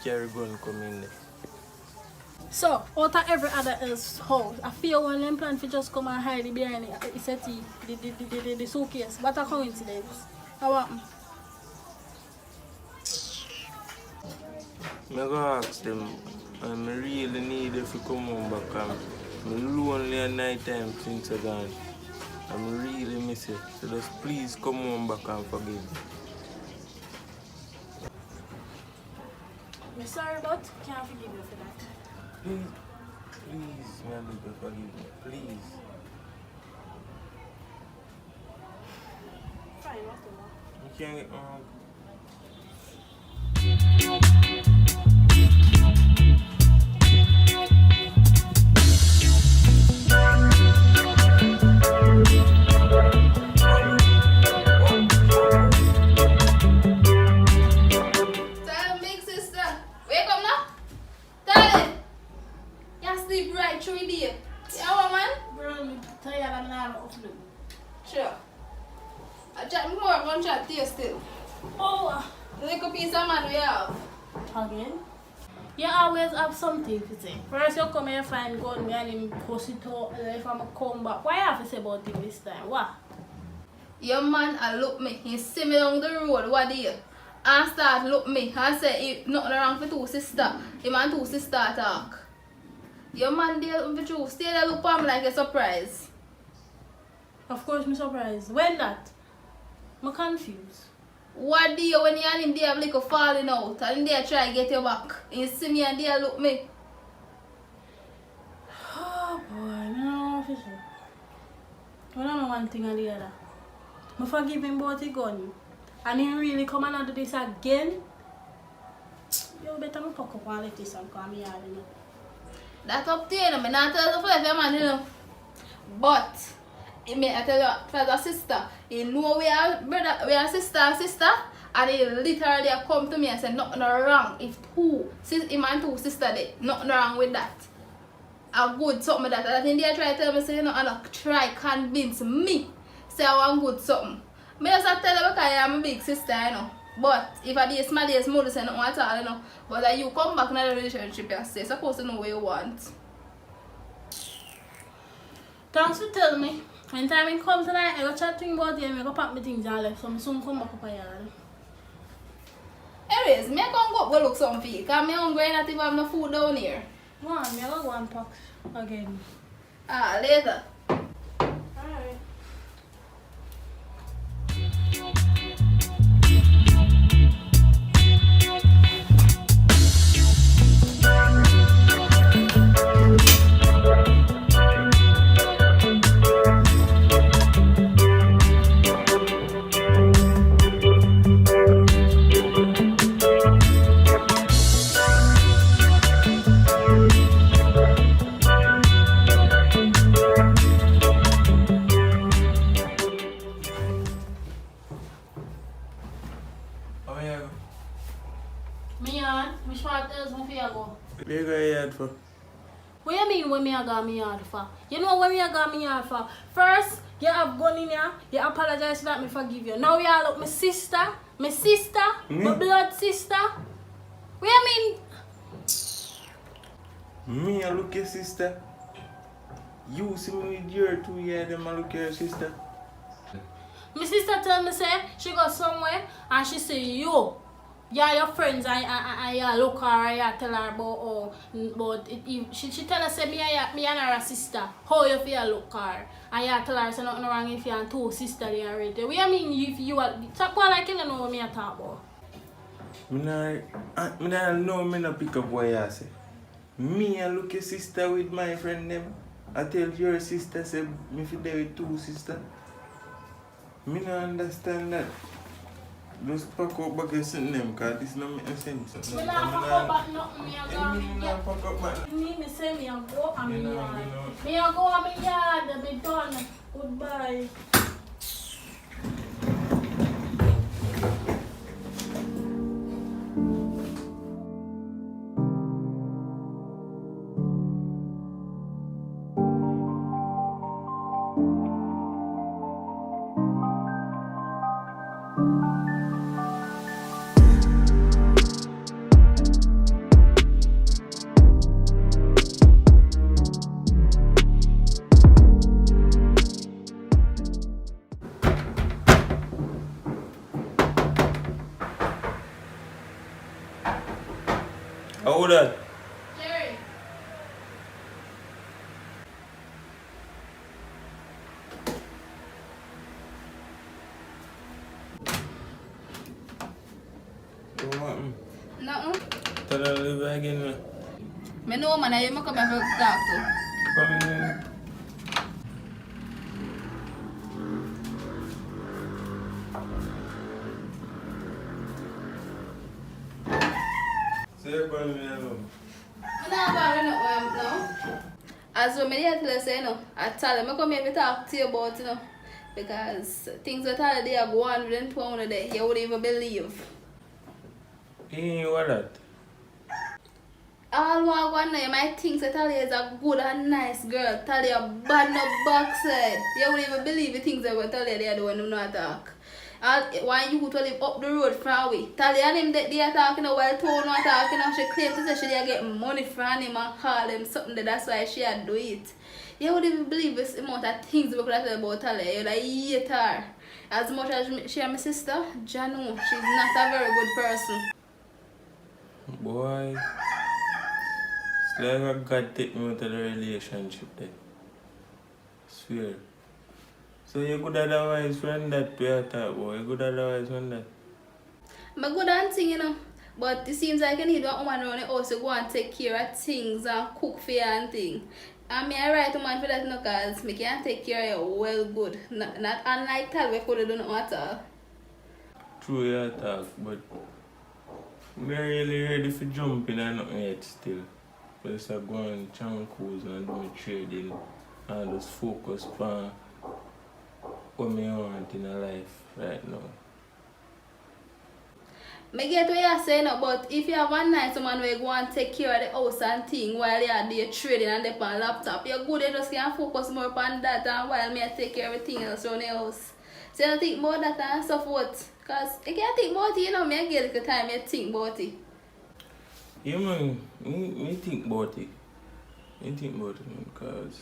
carry gun come in there. So, out of every other else house, I feel one them plan for just come and hide behind the suitcase. What a coincidence. How happened? I go ask them, and I really need if you come home back. I'm lonely at night time since I'm gone. I'm really miss you. So just please come home back and forgive me. I'm sorry, but can't forgive you for that. Please, my baby, forgive me. Please. Fine, what's the matter? You can't get wrong. Tell him, big sister. Wake up now. Tell him. You sleep right through the day. Yeah, man? Bro, I'm tired and I'm not off. Sure. I chat more, I'm gonna chat to you still. Oh, Little piece of man we have. again? You always have something to say. First you come here find gun me and him push it out and if I'm come back. What you have to say about him this time? What? Your man a look me, he see me down the road, what do you? And start look me and say nothing wrong for two sister. Him and two sister talk. Your man there with you, stay there look at me like a surprise. Of course I'm surprised. When that? I'm confused. What do you when you and him there have like falling out and they try to get you back? You see me and they look me. Oh boy, I don't know for sure. I don't know one thing or the other. I forgive him about the gun. And he really come and do this again. You better not pack up and let this and come here, you know. That's up to you, I'm not telling you for your man, you know. But I tell you, for the sister, he know we are brother, we are sister, and he literally come to me and say nothing wrong. If him and two sister there, nothing wrong with that. A good something that. And I think they try to tell me say you know, and try convince me say I want good something. Me just tell you because I am a big sister, you know. But if I be small days more say nothing at all, you know. But like you come back in the relationship and say supposed to know what you want. Thanks for telling me. When time it comes tonight, I go chat to him about him, I go pack my things and left, so I soon come back up here. anyways, me come go up go look some for you. Because me hungry and not even have no food down here. Go on, me go and pack again. Ah, later. Alright. How are you? Me yard, me short tells me for you go. Where you go yard for? What you mean when me a go me yard for? You know when me a go me yard for? First, you have gone in here, you apologize that me forgive you. Now you all look my sister, my blood sister. What you mean? Me, I look your sister. You see me with your 2 years, them I look your sister. My sister tell me say she go somewhere and she say yo, yeah your friends and you look her and you tell her about she tell her say me and her sister. How you feel look her and you tell her say nothing wrong if you and 2 sisters they already. What you mean if you are stop like you know what me a talk about? Me no pick up what you say. Me I look your sister with my friend them. I tell your sister say me fit there with 2 sisters. Me no understand that. Just pack up back your son them cause this no make no sense. Me not pack up back nothing, me a go Me me not pack up back. You need me say me a go and me You know, yard. you know. Me a go and me yard, me done. Goodbye. How that? Jerry. What happened? Nothing. Tell her to live again now. Me know man, I come here to talk to. Come in. Say you're going to me alone. Me not bother nothing now. As when me tell her say, you know, I tell her, I come here to talk to you about, you know, because things that all day go on within 2 hours a day, you wouldn't even believe. What that? All what one now, you might think that Talia is a good and nice girl. Talia bad no backside. You wouldn't even believe the things that we Talia they are doing when not talk. One youth to live up the road from away. Talia and him they are talking while Tone not talking and she claims to say she dey get money from him and call him something that's why she had do it. You wouldn't even believe this amount of things we could have said about Talia. You'd hate her. As much as she and my sister, Janu, she's not a very good person. Boy. It's like God take me out of the relationship there. Swear. So you good otherwise when that we are talk about? You good otherwise when that? I'm good at things, you know. But it seems like I need one woman around the house to go and take care of things and cook for you and things. And me I right woman for that, no, because I can take care of you well good. Not unlike that we could have done at all. True you talk, but we are really ready for jumping and nothing yet still. But it's like going channel cruise and doing trading and just focus on what I want in a life right now. I get what you're saying, but if you have one night someone will go and take care of the house and thing while you are there trading and they on laptop, you're good, you just can focus more upon that and while me take care of everything else around the house. So you don't think about that and so forth. Because you can't think about it, you know, me get the time you think about it. Yeah man, me think about it. I think about it man, because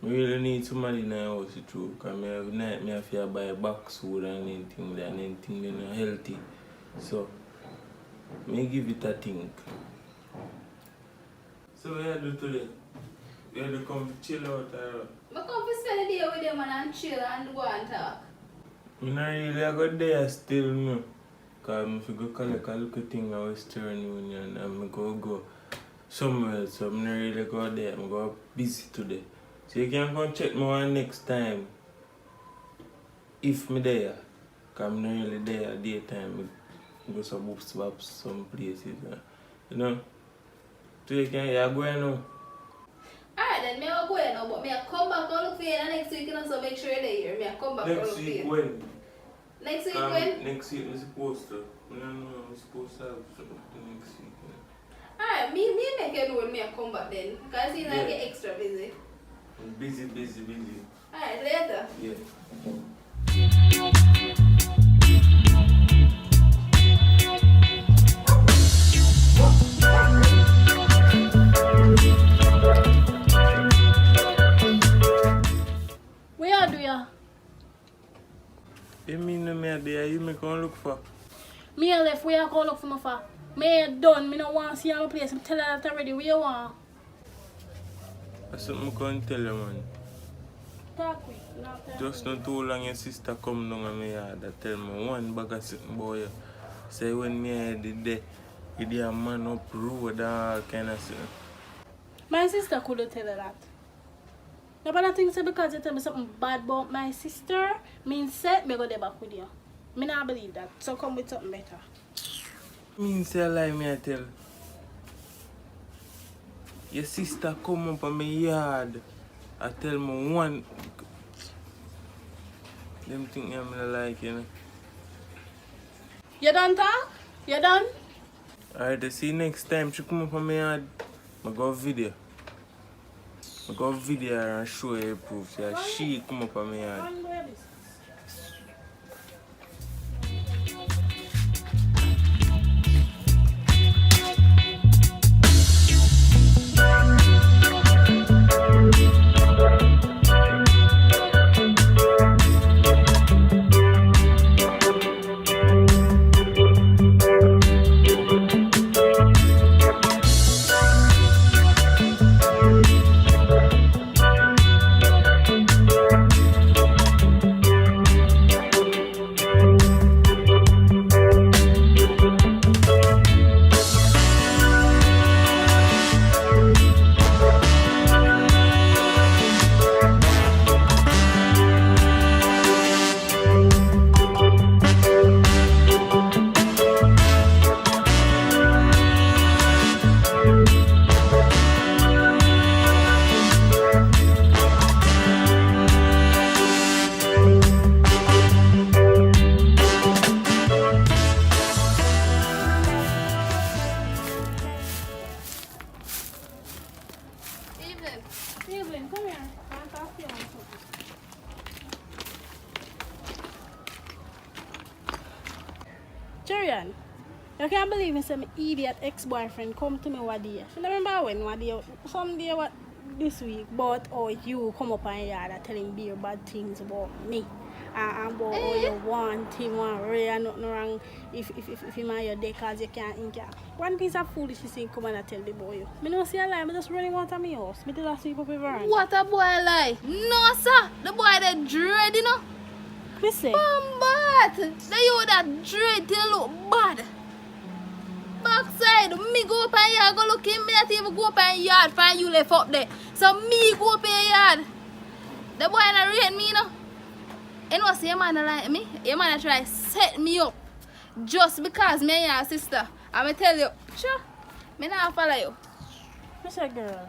I really need somebody in the house to true. Because I have night, I have to buy box food and anything that and anything that not healthy. So Me give it a think. So what you do today? You have to come chill out or I come to spend the day with them and chill and go and talk. I'm not really a good there still, no. Because I'm going to collect a little thing in Western Union and I'm going to go somewhere else. So I'm not really go there. I'm going busy today. So you can come check me one next time. If I'm there. Because I'm not really there at daytime. I go some books up some places. You know? So you can go now. Alright, then I will go now, but I come back and look for you next week and so make sure you're there. I come back and look Next for week you. when? Next week when? Next week I'm supposed to. I don't know, I'm supposed to have something next week. Alright, me make you know when I come back then. Because you know I get extra busy. I'm busy. Alright, later. Yeah. Where do you? You mean no me there, you me come look for? Me a left, where you go look for me for? Me done, me no want to see my place. I tell her that already, where you want? That's something I can't tell you, man. Talk quick, not tell Just me. not too long your sister come down on me yard and tell me one bag of something boy. Say when me did there, he did a man up road and all kind of stuff. My sister couldn't tell her that. No, but I think so because you tell me something bad about my sister, means say me go there back with you. Me not believe that, so come with something better. Mean say a lie me I tell. Your sister come up on my yard and tell me one. Them think I'm not like, you know. You done talk? You done? Alright, see next time she come up on my yard, I go video. I go video and show her proof. Yeah, she come up on my yard. Mind your business. Evening. Evelyn, come here. I want to talk to you on something. Jerian, you can't believe me, some idiot ex-boyfriend come to me one day. You remember when one day, some day what this week, but you come up on yard and tell him be bad things about me. And about how you want him and Ray and nothing wrong if him and your day cause you can't ink. One piece of foolishness thing come and tell the boy. I don't see a lie, I just running out of my house. I tell her sleep up with her. What a boy lie. No, sir. The boy that dread, you know. Me say, Bad. They you that dread till look bad. Backside, me go up and yard, go look in me, not even go up and yard, find you left up there. So me go up in yard. The boy not rate me, you know. And what's your man like me? Your man try set me up. Just because me and your sister. I'ma tell you, sure, me not follow you. I say, girl,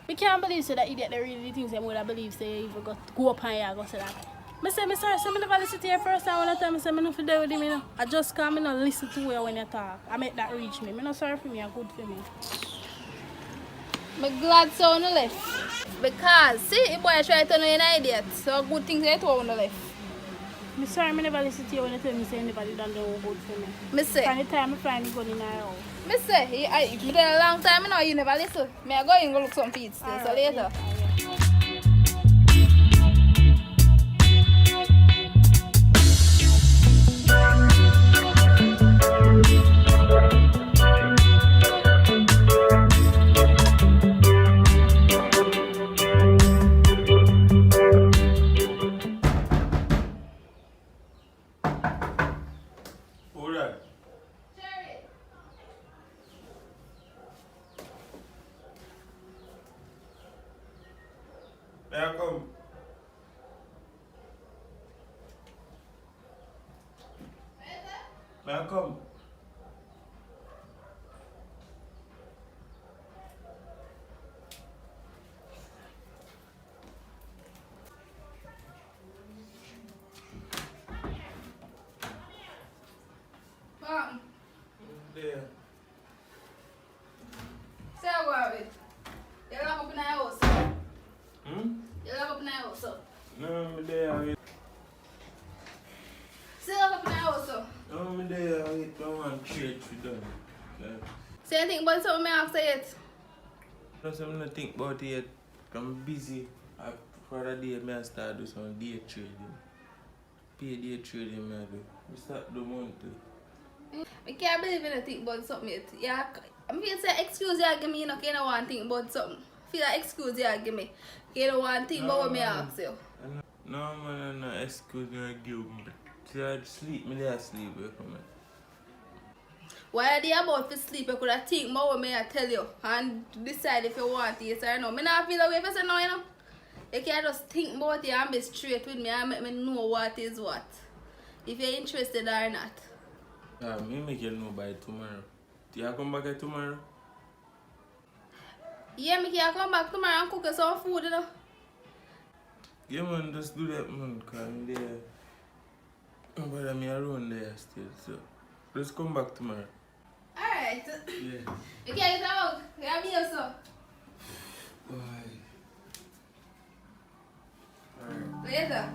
we can't believe so that idiot that really thinks them would have believed say you go up and you go say that. I say, sorry, so I never listen to you first time when I tell me say I don't feel there with him, you know. I just come and listen to you when you talk. I make that reach me. I'm not sorry for me, I'm good for me. I'm glad so on the left. Because, see, if boy try to turn you an idiot, so good things they throw on the left. I'm sorry, I never listen to you when you tell me say anybody done the good for me. Me say, From the time I find the gun in our house. me say, if you done a long time, you know, you never listen. Me I go in and go look some feet still, so later. Yeah. May I come? There. Say what it. You lock up in the house. You lock up in the house. No, I'm there. Say lock up in the house. No, I'm there. I want to trade for them. Say anything about something I have to say it. Plus, I'm not think about it yet. I'm busy. For the day, I start do some day trading. Pay day trading, I do. We start the month too. I can't believe you don't think about something yet. Yeah, I feel say excuse you give me, you know, you don't want to think about something. Feel like excuse you give me. You don't want to think about what me ask you. No, man, no excuse me, I give me. See, I sleep, me there sleep, you come. While they about to sleep, you could have think more what me I tell you and decide if you want it or no. Me not feel the way if you say no, you know. You can't just think about it and be straight with me and make me know what is what. If you're interested or not. Me make you know by tomorrow. Do you come back tomorrow? Yeah, me can come back tomorrow and cook you some food, you know. Yeah, man, just do that, man, because I'm there. But I'm around there still, so just come back tomorrow. Alright. Yeah. You can't get out. You have me also. Bye. Alright. Later.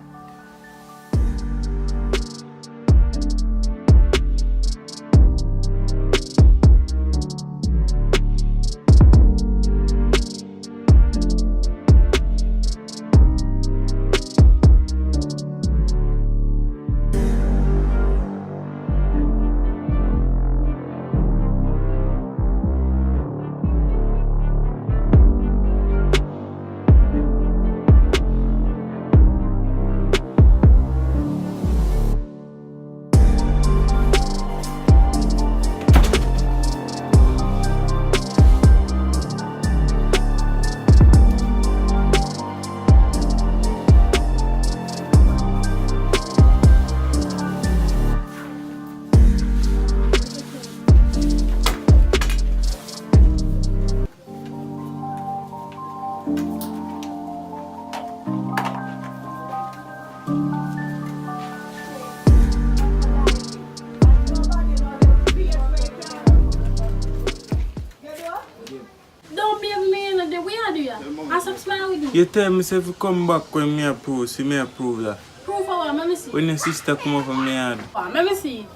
You tell me if you come back when me approve, see me approve that. Proof for what? Let me see. When your sister come up from me yard. Let me see it.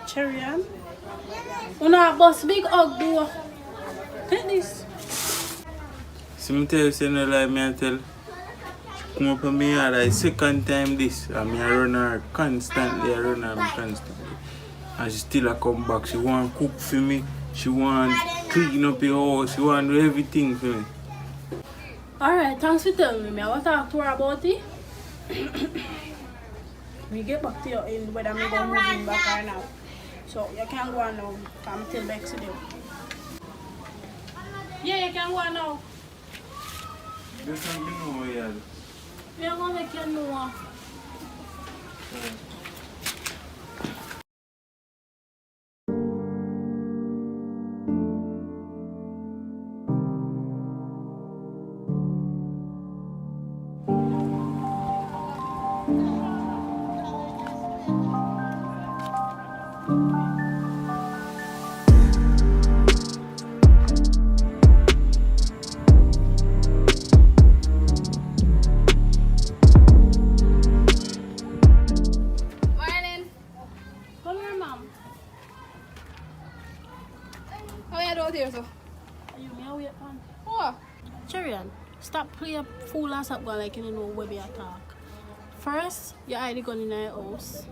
Cherry Ann. Una boss big hug do. Take this. See me tell you, say no lie, me I tell. She come up from me yard, I second time this. And me I run her constantly, And she still a come back. She want cook for me. She want clean up your house. She want do everything for me. Alright, thanks for telling me. I will talk to her about it. We get back to you in whether I'm going to move in back or now. So you can go on now. Come till next day. Yeah, you can go on now. You can be no yard. We are going to make you know. Stop playing fool and stop going like you don't know where we talk. First, you hide the gun in your house.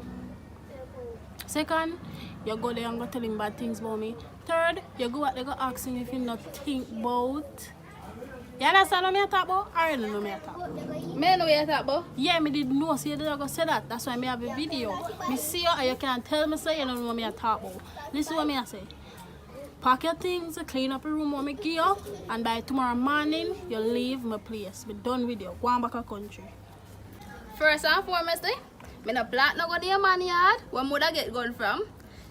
Second, you go there and go tell him bad things about me. Third, you go out there go ask him if you not think about. You understand what I talk about? I don't know what I talk about. Me know what you talk about? Yeah, me did know so you did go say that. That's why I have a video. Me see you and you can tell me say you don't know what I talk about. Listen what I say. Pack your things, clean up your room when I give you, and by tomorrow morning, you leave my place. We're done with you. Go on back to the country. First and foremost, me no plant no go to your man yard. Where mother get gun from?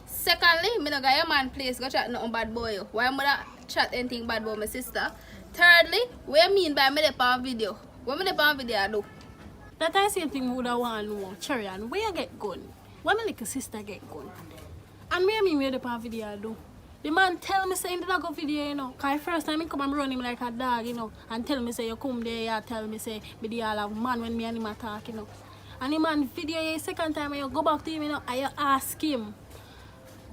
Secondly, me no go your man place go chat nothing bad boy. Why mother chat anything bad about my sister? Thirdly, what you mean by me dey on video? What me dey on video I do? That I same thing would I want to know. Cherry, and where you get gun? Where my little sister get gun? And where me where the pan video I do? The man tell me say in the dog video, you know. Cause first time he come and run him like a dog, you know. And tell me say you come there, you tell me say me the all have man when me and him attack, you know. And the man video you second time you go back to him, you know, and you ask him,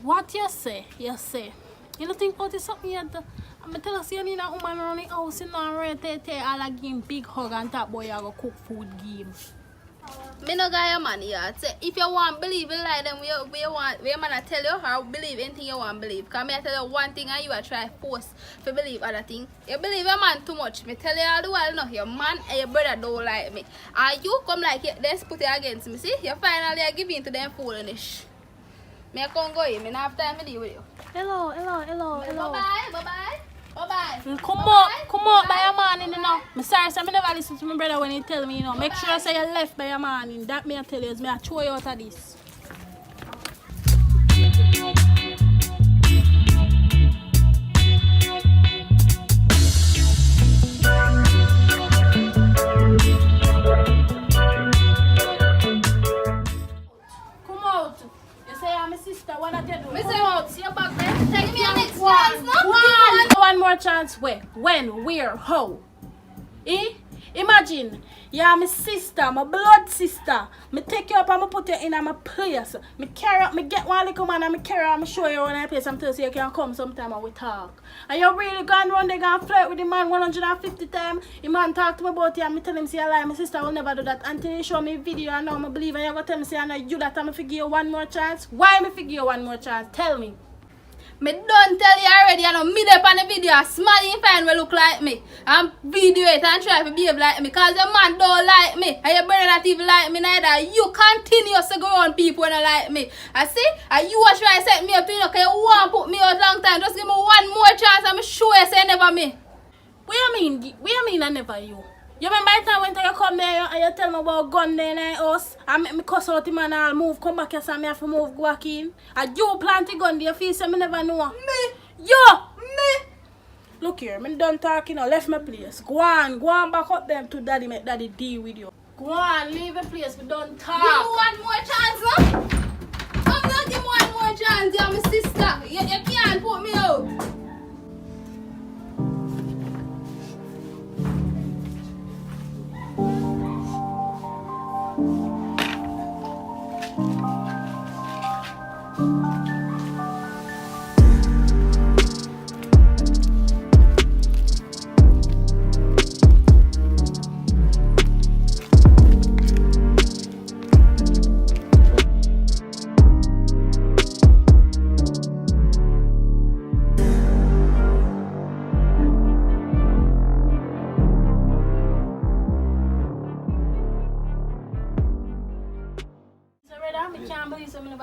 what you say? You say, you don't think about it something yet? I'm tell us you need a woman around the house, you know, and I'll give him big hug and talk boy you go cook food game. Me no got your man yet. Say if you want believe in lie, then we want we man tell you how believe anything you want believe. Cause me I tell you one thing and you are try force to believe other thing. You believe your man too much. Me tell you all the while no, your man and your brother don't like me. And you come like it, let's put it against me. See, you finally are giving to them foolish. Me I can't go in, me not have time to deal with you. Hello. Bye bye. Come out by your man, you know. I'm sorry, so I never listen to my brother when he tell me, you know. Make sure I say you left by your man. That me I tell you is me I throw you out of this. Come out. You say I'm a sister, what I tell you? Me Come say, out, see your back there. Take me a next chance, no? One more chance, where? When? Where? How? Eh? Imagine, you're my sister, my blood sister. Me take you up and me put you in my place. Me carry up, me get one little man and me carry up, me show you around the place and tell you you can come sometime and we talk. And you really gone round there and flirt with the man 150 times. The man talk to me about you and me tell him say I lie. My sister will never do that until you show me video and now I believe and you go tell me say I know you that and me forgive you one more chance. Why me forgive you one more chance? Tell me. Me don't tell you already, I know me there on the video, smiling fine will look like me. And video it and try to behave like me. Cause your man don't like me. And your brother not even like me neither. You continue to go on people when I like me. I see? And you are trying to set me up, you know, cause you want to put me out long time. Just give me one more chance and I'm sure you say never me. What you mean I never you? You remember the time when you come there and you tell me about gun there in the house and make me cuss out him and I'll move, come back here so I have to move, go back in. And you plant the gun there, feel say me never know. Me? Look here, me done talking now, left my place. Go on back up them to daddy, make daddy deal with you. Go on, leave the place, we done talk. Give me one more chance, huh? I'm not give me one more chance, you're my sister. You can't put me out.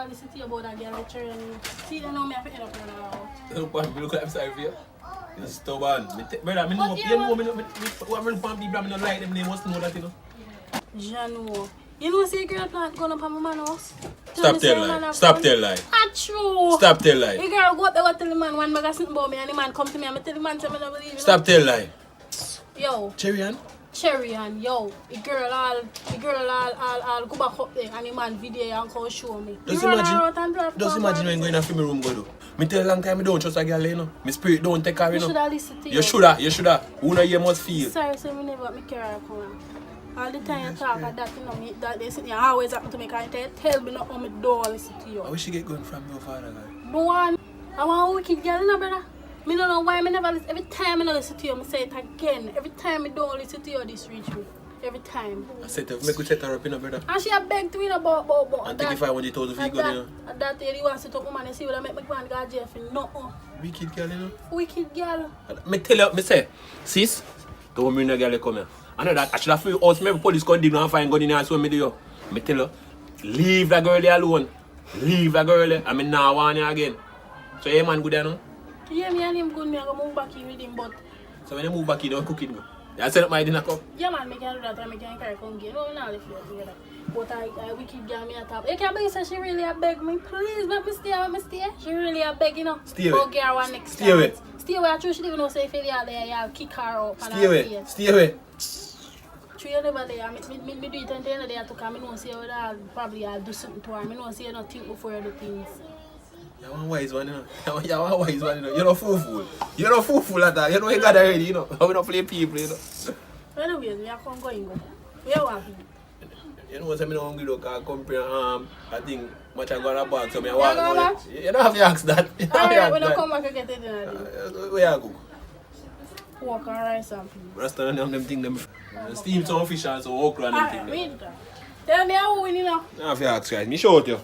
Listen to you about that girl lecture and see you know me have to end up in the Look, man, look like I'm sorry for you. You're stubborn. Brother, I know what I'm from people, I don't like them, they must know that, you know. Jano, you know see girl plant going up on my man house? Stop tell lie. Stop tell lie. True. Stop tell lie. The girl go up there go tell the man one bag of something about me and the man come to me and I tell the man say me don't believe you. Stop tell lie. Yo. Cherry and yo, the girl all go back up there and the man video and come show me. Just imagine when going to my room go do. Me tell a long time I don't trust a girl, you know. My spirit don't take her, you know. You shoulda listen to you shoulda. Who know you must feel. Sorry, so me never me care come. All the time you talk like that, you know, me that they sit here always happen to me because tell me not how me don't listen to you. I wish you get going from your father, guy. No one. I want a wicked girl, you know, brother. Me don't know why me never listen. Every time I don't listen to you, I say it again. Every time I don't listen to you, this reach me. Every time. I said, make we set her up, you know, brother. And she a beg to me about and take 500,000 for you, you know. And that lady wants to talk woman and see what I make me go and go to jail for nothing. Wicked girl, you know. Wicked girl. Me tell you, me say, sis, don't bring a girl come here. I know that actually I feel out maybe police come dig and find gun in here and so me do you. Me tell you, leave that girl alone. Leave that girl there. I mean now want you again. So yeah man good there no? Yeah, me and him good, me I go move back in with him, but so when you move back in, don't cook it go. You set up my dinner cup. Yeah, man, I can do that and I can carry come get. No, not if you together. But I wicked girl me at top. You can believe say she really a beg me. Please let me stay. She really a beg, you know. Stay Go away. get her one next Stay time. away. Stay away. I true she didn't know say if you are there, you kick her out. Stay away. Stay away. True, you never there. Me do it until the end of the day to come. I know say you probably I'll do something to her. I know say you don't think before you do things. You're one wise one, you know. You're one wise one, you know. You're not fool. You're not fool at that. You know you got already, you know. How we don't play people, you know. Anyways, me I can't go in. Where you walking? You know what I'm hungry though, cause compare I think much I got a bag, so me You walk. go back? You don't have to ask that. You don't have to Alright, ask when you that. come back, you get it dinner. then. Where you go? Walk and rice and peas. Rasta and them thing them. Steam some fish and some okra and them Alright, thing. wait that. Tell me how we win, you know. You don't have to ask guys. Me show it you.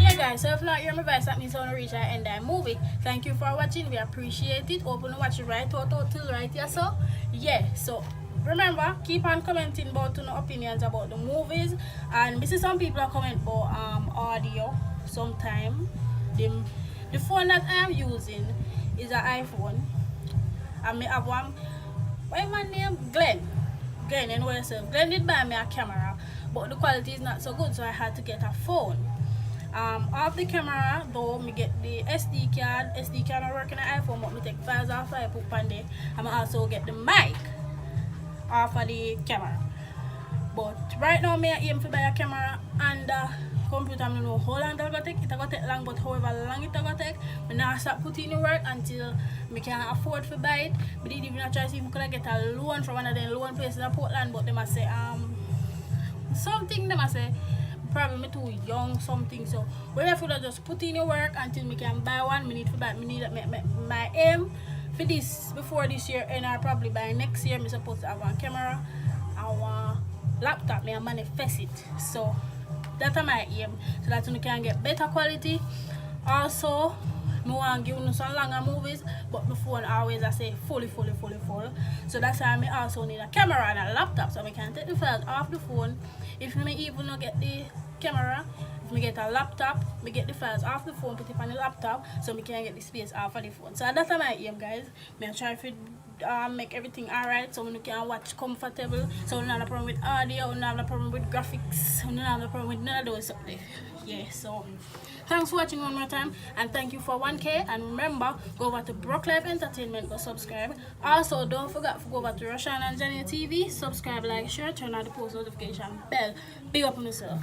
Yeah guys, so if not hear my voice, that means I want to reach our end of the movie. Thank you for watching, we appreciate it. Hope you watch it right out till right here. So yeah, so remember, keep on commenting about opinions about the movies. And we see some people are comment about audio sometime. The phone that I am using is an iPhone. And I have one, what's my name? Glenn, you know yourself. Glenn did buy me a camera, but the quality is not so good, so I had to get a phone. Off the camera though, me get the SD card not working on iPhone, but me take files off I put on there. And I also get the mic off of the camera. But right now me aim to buy a camera and computer. I don't know how long it'll take. It'll take long, but however long it'll take, I now start putting in work until I can afford to buy it. But didn't even try to see if I could get a loan from one of the loan places in Portland, but they must say something they must say probably me too young something. So we have to just put in your work until me can buy one. Me need my aim for this before this year, and I probably by next year me supposed to have one camera and one laptop. Me manifest it. So that's my aim, so that we can get better quality. Also, I want to give you some longer movies, but my phone always I say fully full. So that's why I also need a camera and a laptop, so I can take the files off the phone. If me even not get the camera, if me get a laptop, me get the files off the phone, put it on the laptop, so me can get the space off of the phone. So that's my aim, guys. Me try to make everything alright, so we can watch comfortable. So we don't have a problem with audio, we don't have a problem with graphics, we don't have a problem with none of those stuff there. Yeah, so thanks for watching one more time, and thank you for 1K. And remember, go over to Brock Life Entertainment, go subscribe. Also, don't forget to go over to Roshan and Jenny TV, subscribe, like, share, turn on the post notification bell. Big up on yourself.